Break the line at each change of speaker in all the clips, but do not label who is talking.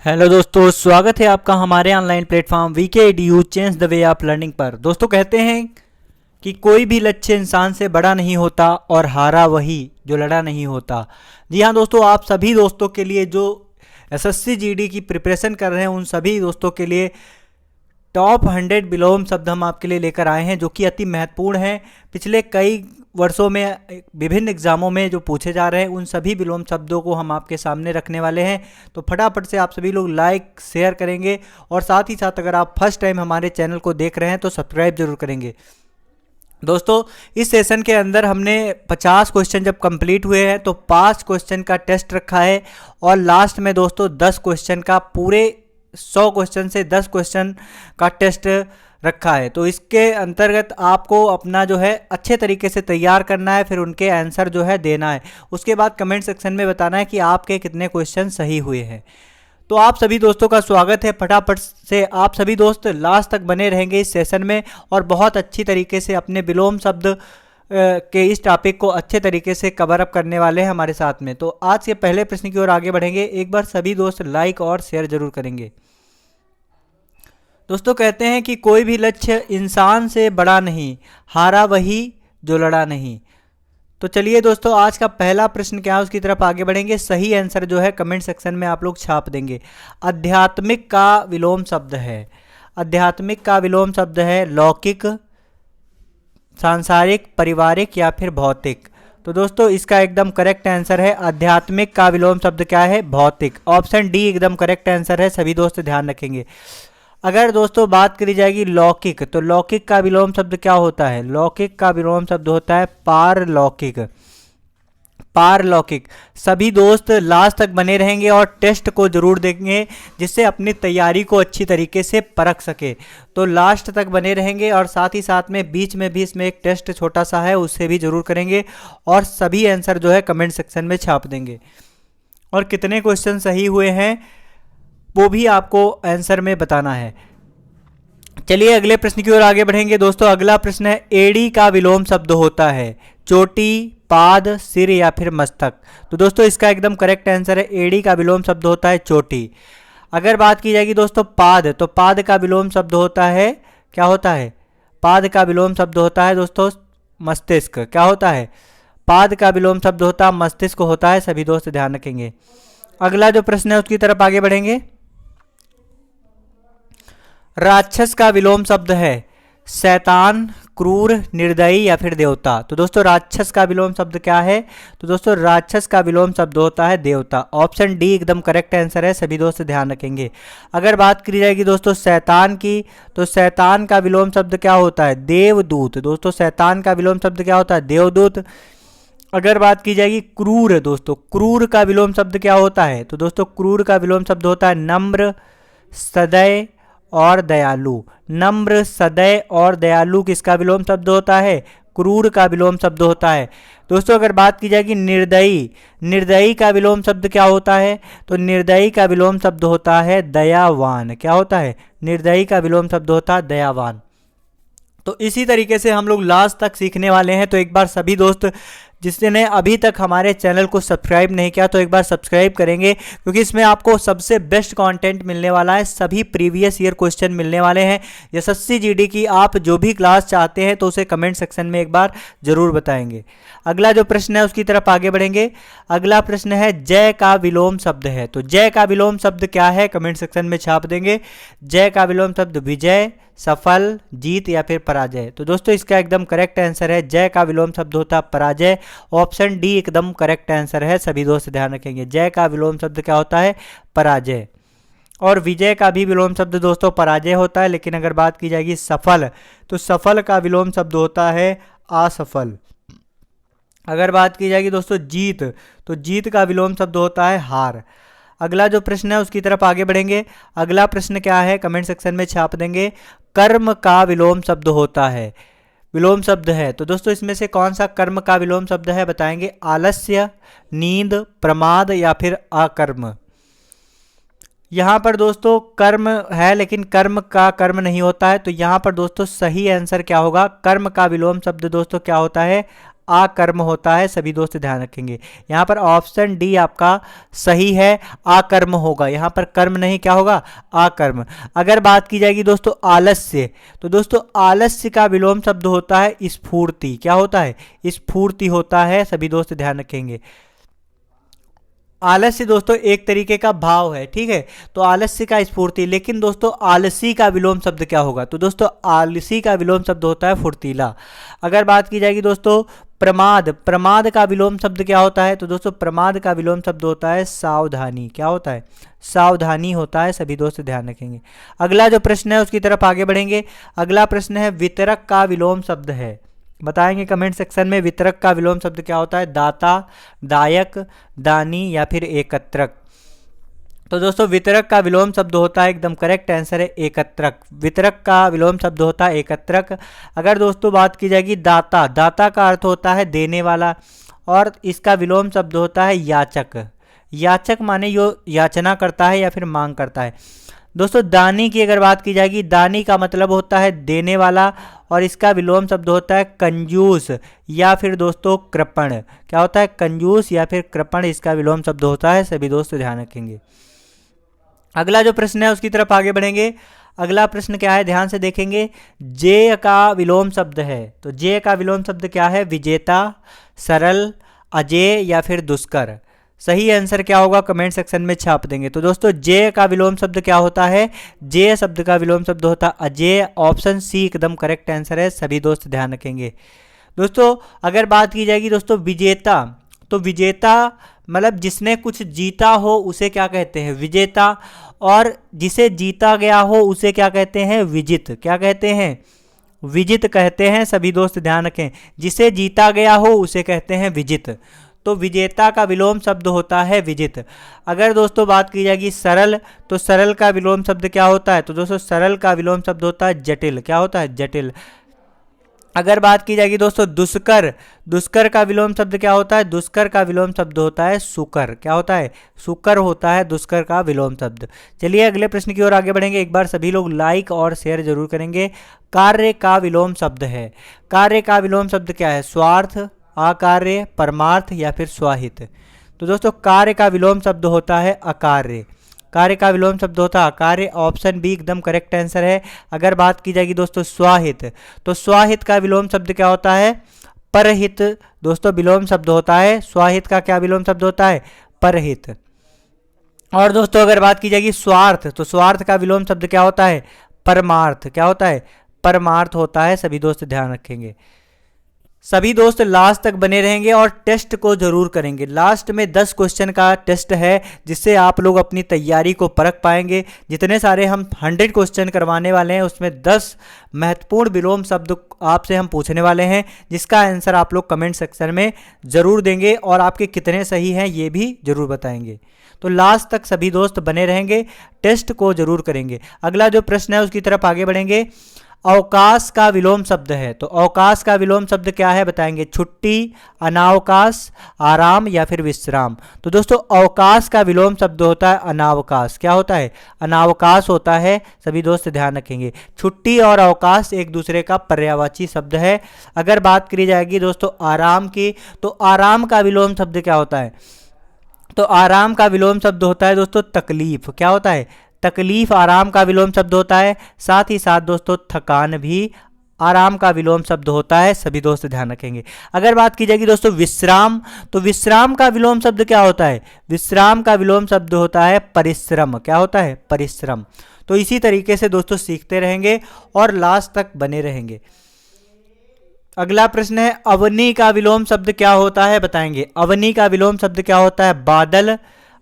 Hello दोस्तों, स्वागत है आपका हमारे ऑनलाइन प्लेटफॉर्म वीके.edu change the way of learning पर। दोस्तों कहते हैं कि कोई भी लक्ष्य इंसान से बड़ा नहीं होता और हारा वही जो लड़ा नहीं होता। जी हाँ दोस्तों, आप सभी दोस्तों के लिए जो एसएससी जीडी की प्रिपरेशन कर रहे हैं उन सभी दोस्तों के लिए टॉप 100 विलोम शब्द हम आपके लिए लेकर आए हैं, जो कि अति महत्वपूर्ण हैं। पिछले कई वर्षों में विभिन्न एग्जामों में जो पूछे जा रहे हैं उन सभी विलोम शब्दों को हम आपके सामने रखने वाले हैं। तो फटाफट से आप सभी लोग लाइक शेयर करेंगे और साथ ही साथ अगर आप फर्स्ट टाइम हमारे चैनल को देख रहे हैं तो सब्सक्राइब जरूर करेंगे। दोस्तों इस सेशन के अंदर हमने 50 क्वेश्चन जब कंप्लीट हुए हैं तो 5 क्वेश्चन का टेस्ट रखा है और लास्ट में दोस्तों 10 क्वेश्चन का, पूरे 100 क्वेश्चन से 10 क्वेश्चन का टेस्ट रखा है। तो इसके अंतर्गत आपको अपना जो है अच्छे तरीके से तैयार करना है, फिर उनके आंसर जो है देना है। उसके बाद कमेंट सेक्शन में बताना है कि आपके कितने क्वेश्चन सही हुए हैं। तो आप सभी दोस्तों का स्वागत है। फटाफट से आप सभी दोस्त लास्ट तक बने रहेंगे इस सेशन में और बहुत अच्छी तरीके से अपने विलोम शब्द के इस टॉपिक को अच्छे तरीके से कवर अप करने वाले हैं हमारे साथ में। तो आज के पहले प्रश्न की ओर आगे बढ़ेंगे। एक बार सभी दोस्त लाइक और शेयर जरूर करेंगे। दोस्तों कहते हैं कि कोई भी लक्ष्य इंसान से बड़ा नहीं, हारा वही जो लड़ा नहीं। तो चलिए दोस्तों, आज का पहला प्रश्न क्या है उसकी तरफ आगे बढ़ेंगे। सही आंसर जो है कमेंट सेक्शन में आप लोग छाप देंगे। आध्यात्मिक का विलोम शब्द है, आध्यात्मिक का विलोम शब्द है लौकिक, सांसारिक, पारिवारिक या फिर भौतिक। तो दोस्तों इसका एकदम करेक्ट आंसर है आध्यात्मिक का विलोम शब्द क्या है? भौतिक। ऑप्शन डी एकदम करेक्ट आंसर है, सभी दोस्त ध्यान रखेंगे। अगर दोस्तों बात करी जाएगी लौकिक, तो लौकिक का विलोम शब्द क्या होता है? लौकिक का विलोम शब्द होता है पारलौकिक। पारलौकिक। सभी दोस्त लास्ट तक बने रहेंगे और टेस्ट को जरूर देंगे जिससे अपनी तैयारी को अच्छी तरीके से परख सके। तो लास्ट तक बने रहेंगे और साथ ही साथ में बीच में भी इसमें एक टेस्ट छोटा सा है, उससे भी जरूर करेंगे और सभी आंसर जो है कमेंट सेक्शन में छाप देंगे। और कितने क्वेश्चन सही हुए हैं वो भी आपको आंसर में बताना है। चलिए अगले प्रश्न की ओर आगे बढ़ेंगे। दोस्तों अगला प्रश्न है एड़ी का विलोम शब्द होता है चोटी, पाद, सिर या फिर मस्तक। तो दोस्तों इसका एकदम करेक्ट आंसर है एड़ी का विलोम शब्द होता है चोटी। अगर बात की जाएगी दोस्तों पाद, तो पाद का विलोम शब्द होता है, क्या होता है? पाद का विलोम शब्द होता है दोस्तों मस्तिष्क। क्या होता है? पाद का विलोम शब्द होता है मस्तिष्क होता है, सभी दोस्त ध्यान रखेंगे। अगला जो प्रश्न है उसकी तरफ आगे बढ़ेंगे। राक्षस का विलोम शब्द है शैतान, क्रूर, निर्दयी या फिर देवता। तो दोस्तों राक्षस का विलोम शब्द क्या है? तो दोस्तों राक्षस का विलोम शब्द होता है देवता। ऑप्शन डी एकदम करेक्ट आंसर है, सभी दोस्त ध्यान रखेंगे। अगर बात की जाएगी दोस्तों शैतान की, तो शैतान का विलोम शब्द क्या होता है? देवदूत। दोस्तों शैतान का विलोम शब्द क्या होता है? देवदूत। अगर बात की जाएगी क्रूर, दोस्तों क्रूर का विलोम शब्द क्या होता है? तो दोस्तों क्रूर का विलोम शब्द होता है नम्र, सदैव और दयालु। नम्र, सदैव और दयालु किसका विलोम शब्द होता है? क्रूर का विलोम शब्द होता है। दोस्तों अगर बात की जाएगी निर्दयी, निर्दयी का विलोम शब्द क्या होता है? तो निर्दयी का विलोम शब्द होता है दयावान। क्या होता है? निर्दयी का विलोम शब्द होता है दयावान। तो इसी तरीके से हम लोग लास्ट तक सीखने वाले हैं। तो एक बार सभी दोस्त जिसने अभी तक हमारे चैनल को सब्सक्राइब नहीं किया तो एक बार सब्सक्राइब करेंगे, क्योंकि इसमें आपको सबसे बेस्ट कंटेंट मिलने वाला है। सभी प्रीवियस ईयर क्वेश्चन मिलने वाले हैं। एसएससी जीडी की आप जो भी क्लास चाहते हैं तो उसे कमेंट सेक्शन में एक बार जरूर बताएंगे। अगला जो प्रश्न है उसकी तरफ आगे बढ़ेंगे। अगला प्रश्न है जय का विलोम शब्द है। तो जय का विलोम शब्द क्या है? कमेंट सेक्शन में छाप देंगे। जय का विलोम शब्द विजय, सफल, जीत या फिर पराजय। तो दोस्तों इसका एकदम करेक्ट आंसर है जय का विलोम शब्द होता है पराजय। ऑप्शन डी एकदम करेक्ट आंसर है, सभी दोस्त ध्यान रखेंगे। जय का विलोम शब्द क्या होता है? पराजय। और विजय का भी विलोम शब्द दोस्तों पराजय होता है। लेकिन अगर बात की जाएगी सफल, तो सफल का विलोम शब्द होता है असफल। अगर बात की जाएगी दोस्तों जीत, तो जीत का विलोम शब्द होता है हार। अगला जो प्रश्न है उसकी तरफ आगे बढ़ेंगे। अगला प्रश्न क्या है कमेंट सेक्शन में छाप देंगे। कर्म का विलोम शब्द होता है, विलोम शब्द है। तो दोस्तों इसमें से कौन सा कर्म का विलोम शब्द है बताएंगे? आलस्य, नींद, प्रमाद या फिर अकर्म। यहाँ पर दोस्तों कर्म है लेकिन कर्म का कर्म नहीं होता है। तो यहाँ पर दोस्तों सही आंसर क्या होगा? कर्म का विलोम शब्द दोस्तों क्या होता है? आकर्म होता है, सभी दोस्त ध्यान रखेंगे। यहाँ पर ऑप्शन डी आपका सही है, आकर्म होगा, यहाँ पर कर्म नहीं, क्या होगा, आकर्म। अगर बात की जाएगी दोस्तों आलस्य, तो दोस्तों आलस्य का विलोम शब्द होता है स्फूर्ति। क्या होता है, स्फूर्ति होता है, सभी दोस्त ध्यान रखेंगे। आलस्य दोस्तों एक तरीके का भाव है, ठीक है, तो आलस्य का स्फूर्ति। लेकिन दोस्तों आलसी का विलोम शब्द क्या होगा, तो दोस्तों आलसी का विलोम शब्द होता है फुर्तीला। अगर बात की जाएगी दोस्तों प्रमाद, प्रमाद का विलोम शब्द क्या होता है, तो दोस्तों प्रमाद का विलोम शब्द होता है सावधानी। क्या होता है, सावधानी होता है, सभी दोस्त ध्यान रखेंगे। अगला जो प्रश्न है उसकी तरफ आगे बढ़ेंगे। अगला प्रश्न है वितरक का विलोम शब्द है, बताएंगे कमेंट सेक्शन में वितरक का विलोम शब्द क्या होता है, दाता, दायक, दानी या फिर एकत्रक। तो दोस्तों वितरक का विलोम शब्द होता है, एकदम करेक्ट आंसर है एकत्रक। वितरक का विलोम शब्द होता है एकत्रक। अगर दोस्तों बात की जाएगी दाता, दाता का अर्थ होता है देने वाला, और इसका विलोम शब्द होता है याचक। याचक माने जो याचना करता है या फिर मांग करता है। दोस्तों दानी की अगर बात की जाएगी, दानी का मतलब होता है देने वाला, और इसका विलोम शब्द होता है कंजूस या फिर दोस्तों कृपण। क्या होता है, कंजूस या फिर कृपण, इसका विलोम शब्द होता है, सभी दोस्त ध्यान रखेंगे। अगला जो प्रश्न है उसकी तरफ आगे बढ़ेंगे। अगला प्रश्न क्या है, ध्यान से देखेंगे। जेय का विलोम शब्द है, तो जेय का विलोम शब्द क्या है, विजेता, सरल, अजेय या फिर दुष्कर। सही आंसर क्या होगा कमेंट सेक्शन में छाप देंगे। तो दोस्तों जेय का विलोम शब्द क्या होता है, जेय शब्द का विलोम शब्द होता है अजेय। ऑप्शन सी एकदम करेक्ट आंसर है, सभी दोस्त ध्यान रखेंगे। दोस्तों अगर बात की जाएगी दोस्तों विजेता, तो विजेता मतलब जिसने कुछ जीता हो उसे क्या कहते हैं, विजेता, और जिसे जीता गया हो उसे क्या कहते हैं, विजित। क्या कहते हैं, विजित कहते हैं, सभी दोस्त ध्यान रखें। जिसे जीता गया हो उसे कहते हैं विजित। तो विजेता का विलोम शब्द होता है विजित। अगर दोस्तों बात की जाएगी सरल, तो सरल का विलोम शब्द क्या होता है, तो दोस्तों सरल का विलोम शब्द होता है जटिल। क्या होता है, जटिल। अगर बात की जाएगी दोस्तों दुष्कर, दुष्कर का विलोम शब्द क्या होता है, दुष्कर का विलोम शब्द होता है सुकर। क्या होता है, सुकर होता है दुष्कर का विलोम शब्द। चलिए अगले प्रश्न की ओर आगे बढ़ेंगे। एक बार सभी लोग लाइक और शेयर जरूर करेंगे। कार्य का विलोम शब्द है, कार्य का विलोम शब्द क्या है, स्वार्थ, अकार्य, परमार्थ या फिर स्वाहित। तो दोस्तों कार्य का विलोम शब्द होता है अकार्य। कार्य का विलोम शब्द होता है अकार्य। ऑप्शन बी एकदम करेक्ट आंसर है। अगर बात की जाएगी दोस्तों स्वाहित, तो स्वाहित का विलोम शब्द क्या होता है, परहित। दोस्तों विलोम शब्द होता है स्वाहित का, क्या विलोम शब्द होता है, परहित। और दोस्तों अगर बात की जाएगी स्वार्थ, तो स्वार्थ का विलोम शब्द क्या होता है, परमार्थ। क्या होता है, परमार्थ होता है, सभी दोस्त ध्यान रखेंगे। सभी दोस्त लास्ट तक बने रहेंगे और टेस्ट को जरूर करेंगे। लास्ट में 10 क्वेश्चन का टेस्ट है, जिससे आप लोग अपनी तैयारी को परख पाएंगे। जितने सारे हम 100 क्वेश्चन करवाने वाले हैं उसमें 10 महत्वपूर्ण विलोम शब्द आपसे हम पूछने वाले हैं, जिसका आंसर आप लोग कमेंट सेक्शन में ज़रूर देंगे और आपके कितने सही हैं ये भी ज़रूर बताएंगे। तो लास्ट तक सभी दोस्त बने रहेंगे, टेस्ट को जरूर करेंगे। अगला जो प्रश्न है उसकी तरफ आगे बढ़ेंगे। अवकाश का विलोम शब्द है, तो अवकाश का विलोम शब्द क्या है बताएंगे, छुट्टी, अनावकाश, आराम या फिर विश्राम। तो दोस्तों अवकाश का विलोम शब्द होता है अनावकाश। क्या होता है, अनावकाश होता है, सभी दोस्त ध्यान रखेंगे। छुट्टी और अवकाश एक दूसरे का पर्यायवाची शब्द है। अगर बात करी जाएगी दोस्तों आराम की, तो आराम का विलोम शब्द क्या होता है, तो आराम का विलोम शब्द होता है दोस्तों तकलीफ। क्या होता है, तकलीफ आराम का विलोम शब्द होता है। साथ ही साथ दोस्तों थकान भी आराम का विलोम शब्द होता है, सभी दोस्त ध्यान रखेंगे। अगर बात की जाएगी दोस्तों विश्राम, तो विश्राम का विलोम शब्द क्या होता है, विश्राम का विलोम शब्द होता है परिश्रम। क्या होता है, परिश्रम। तो इसी तरीके से दोस्तों सीखते रहेंगे और लास्ट तक बने रहेंगे। अगला प्रश्न है अवनी का विलोम शब्द क्या होता है बताएंगे। अवनी का विलोम शब्द क्या होता है, बादल,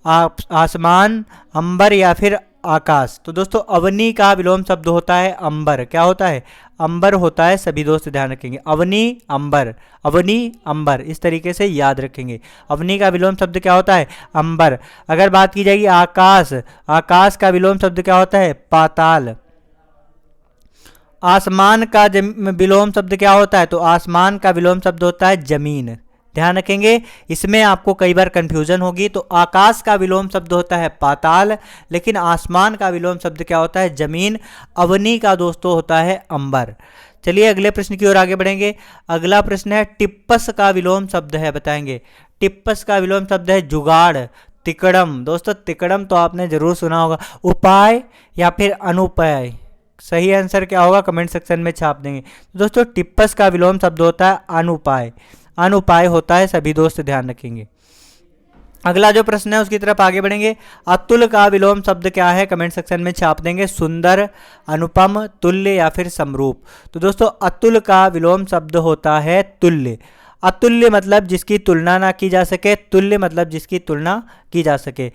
आसमान, अंबर या फिर आकाश। तो दोस्तों अवनी का विलोम शब्द होता है अंबर। क्या होता है, अंबर होता है, सभी दोस्त ध्यान रखेंगे। अवनी अंबर, अवनी अंबर, इस तरीके से याद रखेंगे। अवनी का विलोम शब्द क्या होता है, अंबर। अगर बात की जाएगी आकाश, आकाश का विलोम शब्द क्या होता है, पाताल। आसमान का विलोम शब्द क्या होता है, तो आसमान का विलोम शब्द होता है जमीन। ध्यान रखेंगे, इसमें आपको कई बार कंफ्यूजन होगी। तो आकाश का विलोम शब्द होता है पाताल, लेकिन आसमान का विलोम शब्द क्या होता है, जमीन। अवनी का दोस्तों होता है अंबर। चलिए अगले प्रश्न की ओर आगे बढ़ेंगे। अगला प्रश्न है टिप्पस का विलोम शब्द है, बताएंगे। टिप्पस का विलोम शब्द है जुगाड़, तिकड़म। दोस्तों तिकड़म तो आपने जरूर सुना होगा। उपाय या फिर अनुपाय, सही आंसर क्या होगा कमेंट सेक्शन में छाप देंगे। तो दोस्तों टिप्पस का विलोम शब्द होता है अनुपाय, अनुपाय होता है, सभी दोस्त ध्यान रखेंगे। अगला जो प्रश्न है उसकी तरफ आगे बढ़ेंगे। अतुल का विलोम शब्द क्या है कमेंट सेक्शन में छाप देंगे। सुंदर, अनुपम, तुल्य या फिर समरूप। तो दोस्तों अतुल का विलोम शब्द होता है तुल्य। अतुल्य मतलब जिसकी तुलना ना की जा सके, तुल्य मतलब जिसकी तुलना की जा सके।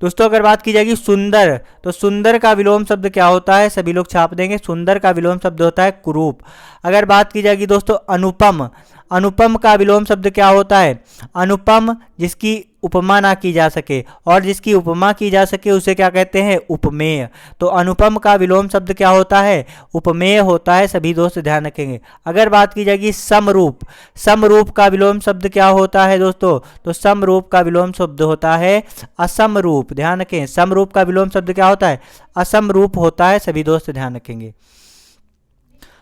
दोस्तों अगर बात की जाएगी सुंदर, तो सुंदर का विलोम शब्द क्या होता है, सभी लोग छाप देंगे। सुंदर का विलोम शब्द होता है कुरूप। अगर बात की जाएगी दोस्तों अनुपम, अनुपम का विलोम शब्द क्या होता है, अनुपम जिसकी उपमा ना की जा सके, और जिसकी उपमा की जा सके उसे क्या कहते हैं, उपमेय। तो अनुपम का विलोम शब्द क्या होता है, उपमेय होता है, सभी दोस्त ध्यान रखेंगे। अगर बात की जाएगी समरूप, समरूप का विलोम शब्द क्या होता है दोस्तों, तो समरूप का विलोम शब्द होता है असमरूप। ध्यान रखें, समरूप का विलोम शब्द क्या होता है, असमरूप होता है, सभी दोस्त ध्यान रखेंगे।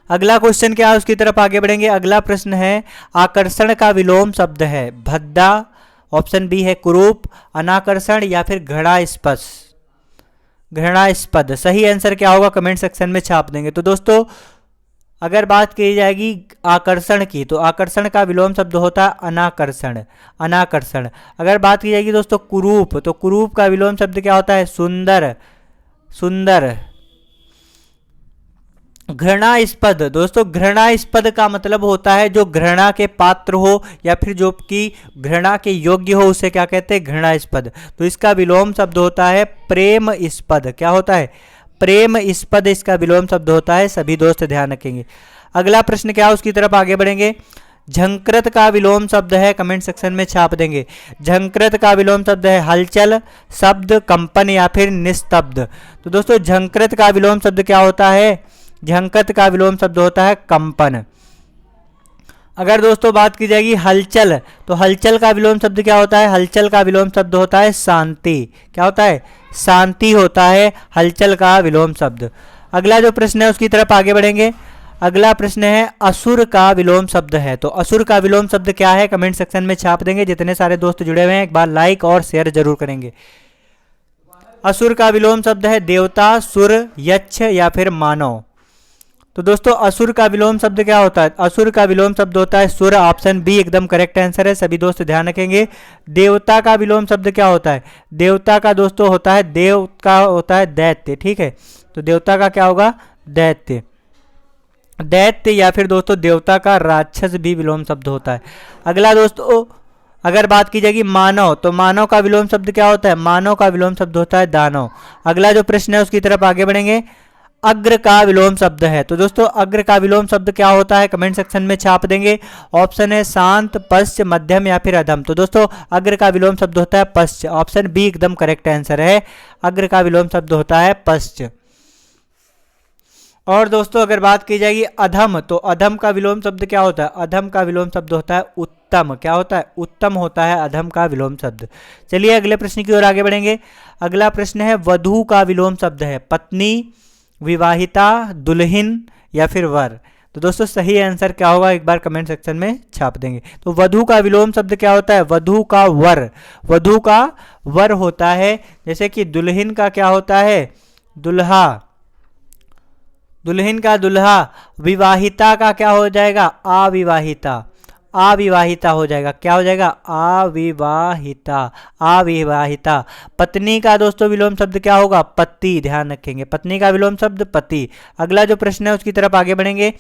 अगला क्वेश्चन क्या है उसकी तरफ आगे बढ़ेंगे। अगला प्रश्न है आकर्षण का विलोम शब्द है भद्दा, ऑप्शन बी है कुरूप, अनाकर्षण या फिर घृणास्पद, घृणास्पद। सही आंसर क्या होगा कमेंट सेक्शन में छाप देंगे। तो दोस्तों अगर बात की जाएगी आकर्षण की, तो आकर्षण का विलोम शब्द होता है अनाकर्षण, अनाकर्षण। अगर बात की जाएगी दोस्तों कुरूप, तो कुरूप का विलोम शब्द क्या होता है, सुंदर, सुंदर। घृणास्पद, दोस्तों घृणास्पद का मतलब होता है जो घृणा के पात्र हो या फिर जो कि घृणा के योग्य हो, उसे क्या कहते हैं, घृणास्पद। तो इसका विलोम शब्द होता है प्रेमस्पद। क्या होता है, प्रेमस्पद इसका विलोम शब्द होता है, सभी दोस्त ध्यान रखेंगे। अगला प्रश्न क्या है उसकी तरफ आगे बढ़ेंगे। झंकृत का विलोम शब्द है, कमेंट सेक्शन में छाप देंगे। झंकृत का विलोम शब्द है हलचल, शब्द, कंपन या फिर निस्तब्ध। तो दोस्तों झंकृत का विलोम शब्द क्या होता है, झंकृत का विलोम शब्द होता है कंपन। अगर दोस्तों बात की जाएगी हलचल, तो हलचल का विलोम शब्द क्या होता है, हलचल का विलोम शब्द होता है शांति। क्या होता है, शांति होता है हलचल का विलोम शब्द। अगला जो प्रश्न है उसकी तरफ आगे बढ़ेंगे। अगला प्रश्न है असुर का विलोम शब्द है। तो असुर का विलोम शब्द क्या है कमेंट सेक्शन में छाप देंगे। जितने सारे दोस्त जुड़े हुए हैं एक बार लाइक और शेयर जरूर करेंगे। असुर का विलोम शब्द है देवता, सुर, यक्ष या फिर मानव। तो दोस्तों असुर का विलोम शब्द क्या होता है, असुर का विलोम शब्द होता है सुर, ऑप्शन बी एकदम करेक्ट आंसर है, सभी दोस्त ध्यान रखेंगे। देवता का विलोम शब्द क्या होता है, देवता का दोस्तों होता है, देव का होता है दैत्य। ठीक है, तो देवता का क्या होगा, दैत्य, दैत्य या फिर दोस्तों देवता का राक्षस भी विलोम शब्द होता है। अगला दोस्तों अगर बात की जाएगी मानव, तो मानव का विलोम शब्द क्या होता है, मानव का विलोम शब्द होता है दानव। अगला जो प्रश्न है उसकी तरफ आगे बढ़ेंगे। अग्र का विलोम शब्द है। तो दोस्तों अग्र का विलोम शब्द क्या होता है कमेंट सेक्शन में छाप देंगे। ऑप्शन है शांत, पश्च, मध्यम या फिर अधम। तो दोस्तों अग्र का विलोम शब्द होता है पश्च, ऑप्शन बी एकदम करेक्ट आंसर है, अग्र का विलोम शब्द होता है पश्च। और दोस्तों अगर बात की जाएगी अधम, तो अधम का विलोम शब्द क्या होता है, अधम का विलोम शब्द होता है उत्तम। क्या होता है, उत्तम होता है अधम का विलोम शब्द। चलिए अगले प्रश्न की ओर आगे बढ़ेंगे। अगला प्रश्न है वधू का विलोम शब्द है पत्नी, विवाहिता, दुल्हन या फिर वर। तो दोस्तों सही आंसर क्या होगा एक बार कमेंट सेक्शन में छाप देंगे। तो वधू का विलोम शब्द क्या होता है, वधू का वर, वधू का वर होता है। जैसे कि दुल्हन का क्या होता है, दुल्हा, दुल्हन का दुल्हा। विवाहिता का क्या हो जाएगा, अविवाहिता, अविवाहिता हो जाएगा। क्या हो जाएगा, अविवाहिता, अविवाहिता। पत्नी का दोस्तों विलोम शब्द क्या होगा, पति, ध्यान रखेंगे, पत्नी का विलोम शब्द पति। अगला जो प्रश्न है उसकी तरफ आगे बढ़ेंगे।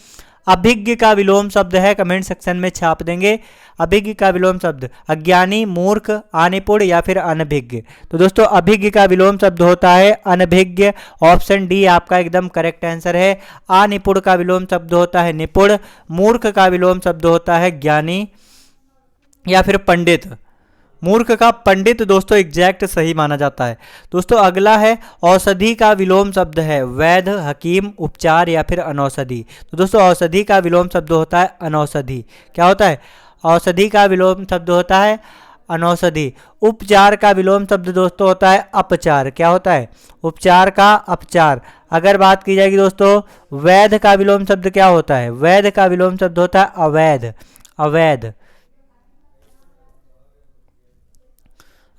अभिज्ञ का विलोम शब्द है, कमेंट सेक्शन में छाप देंगे। अभिज्ञ का विलोम शब्द अज्ञानी, मूर्ख, अनिपुण या फिर अनभिज्ञ। तो दोस्तों अभिज्ञ का विलोम शब्द होता है अनभिज्ञ, ऑप्शन डी आपका एकदम करेक्ट आंसर है। अनिपुण का विलोम शब्द होता है निपुण। मूर्ख का विलोम शब्द होता है ज्ञानी या फिर पंडित। मूर्ख का पंडित दोस्तों एग्जैक्ट सही माना जाता है। दोस्तों अगला है औषधि का विलोम शब्द है वैध, हकीम, उपचार या फिर अनौषधि। तो दोस्तों औषधि का विलोम शब्द होता है अनौषधि। क्या होता है, औषधि का विलोम शब्द होता है अनौषधि। उपचार का विलोम शब्द दोस्तों होता है अपचार। क्या होता है? उपचार का अपचार। अगर बात की जाएगी दोस्तों वैध का विलोम शब्द क्या होता है? वैध का विलोम शब्द होता है अवैध। अवैध।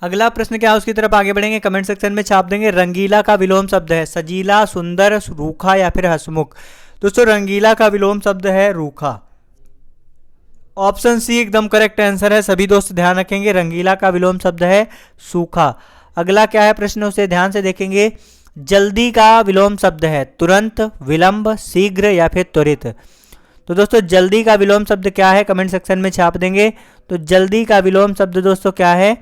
अगला प्रश्न क्या है उसकी तरफ आगे बढ़ेंगे, कमेंट सेक्शन में छाप देंगे। रंगीला का विलोम शब्द है सजीला, सुंदर, रूखा या फिर हंसमुख। दोस्तों रंगीला का विलोम शब्द है रूखा। ऑप्शन सी एकदम करेक्ट आंसर है। सभी दोस्त ध्यान रखेंगे, रंगीला का विलोम शब्द है सूखा। अगला क्या है प्रश्न, उसे ध्यान से देखेंगे। जल्दी का विलोम शब्द है तुरंत, विलंब, शीघ्र या फिर त्वरित। तो दोस्तों जल्दी का विलोम शब्द क्या है, कमेंट सेक्शन में छाप देंगे। तो जल्दी का विलोम शब्द दोस्तों क्या है?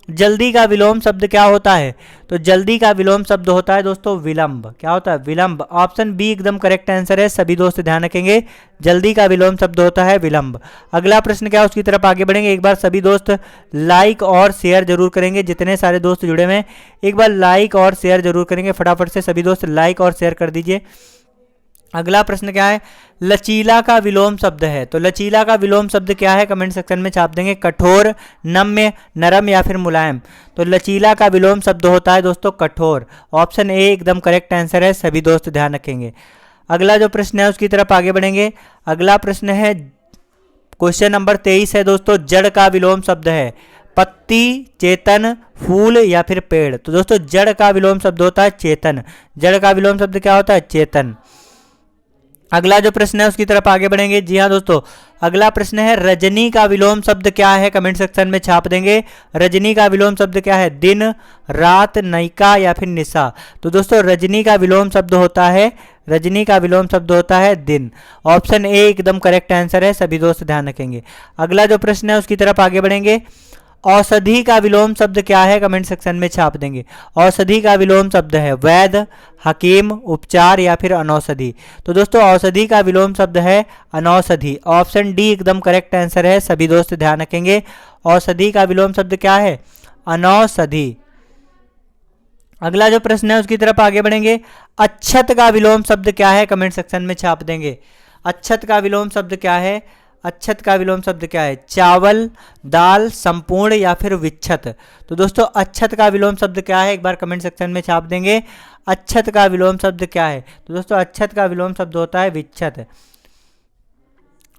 जल्दी का विलोम शब्द क्या होता है? तो जल्दी का विलोम शब्द होता है दोस्तों विलंब। क्या होता है? विलंब। ऑप्शन बी एकदम करेक्ट आंसर है। सभी दोस्त ध्यान रखेंगे, जल्दी का विलोम शब्द होता है विलंब। अगला प्रश्न क्या है उसकी तरफ आगे बढ़ेंगे। एक बार सभी दोस्त लाइक और शेयर जरूर करेंगे, जितने सारे दोस्त जुड़े हुए हैं एक बार लाइक और शेयर जरूर करेंगे। फटाफट से सभी दोस्त लाइक और शेयर कर दीजिए। अगला प्रश्न क्या है? लचीला का विलोम शब्द है। तो लचीला का विलोम शब्द क्या है, कमेंट सेक्शन में छाप देंगे। कठोर, नम्य, नरम या फिर मुलायम। तो लचीला का विलोम शब्द होता है दोस्तों कठोर। ऑप्शन ए एकदम करेक्ट आंसर है। सभी दोस्त ध्यान रखेंगे। अगला जो प्रश्न है उसकी तरफ आगे बढ़ेंगे। अगला प्रश्न है क्वेश्चन नंबर 23 है दोस्तों। जड़ का विलोम शब्द है पत्ती, चेतन, फूल या फिर पेड़। तो दोस्तों जड़ का विलोम शब्द होता है चेतन। जड़ का विलोम शब्द क्या होता है? चेतन। अगला जो प्रश्न है उसकी तरफ आगे बढ़ेंगे। जी हाँ दोस्तों, अगला प्रश्न है रजनी का विलोम शब्द क्या है, कमेंट सेक्शन में छाप देंगे। रजनी का विलोम शब्द क्या है? दिन, रात, नयिका या फिर निशा। तो दोस्तों रजनी का विलोम शब्द होता है, रजनी का विलोम शब्द होता है दिन। ऑप्शन ए एकदम करेक्ट आंसर है। सभी दोस्त ध्यान रखेंगे। अगला जो प्रश्न है उसकी तरफ आगे बढ़ेंगे। औषधि का विलोम शब्द क्या है, कमेंट सेक्शन में छाप देंगे। औषधि का विलोम शब्द है वैध, हकीम, उपचार या फिर अनौषधि। तो दोस्तों औषधि का विलोम शब्द है अनौषधि। ऑप्शन डी एकदम करेक्ट आंसर है। सभी दोस्त ध्यान रखेंगे, औषधि का विलोम शब्द क्या है? अनौषधि। अगला जो प्रश्न है उसकी तरफ आगे बढ़ेंगे। अक्षत का विलोम शब्द क्या है, कमेंट सेक्शन में छाप देंगे। अक्षत का विलोम शब्द क्या है? अक्षत का विलोम शब्द क्या है? चावल, दाल, संपूर्ण या फिर विच्छत। तो दोस्तों अक्षत का विलोम शब्द क्या है, एक बार कमेंट सेक्शन में छाप देंगे। अक्षत का विलोम शब्द क्या है? तो दोस्तों अक्षत का विलोम शब्द होता है विच्छत।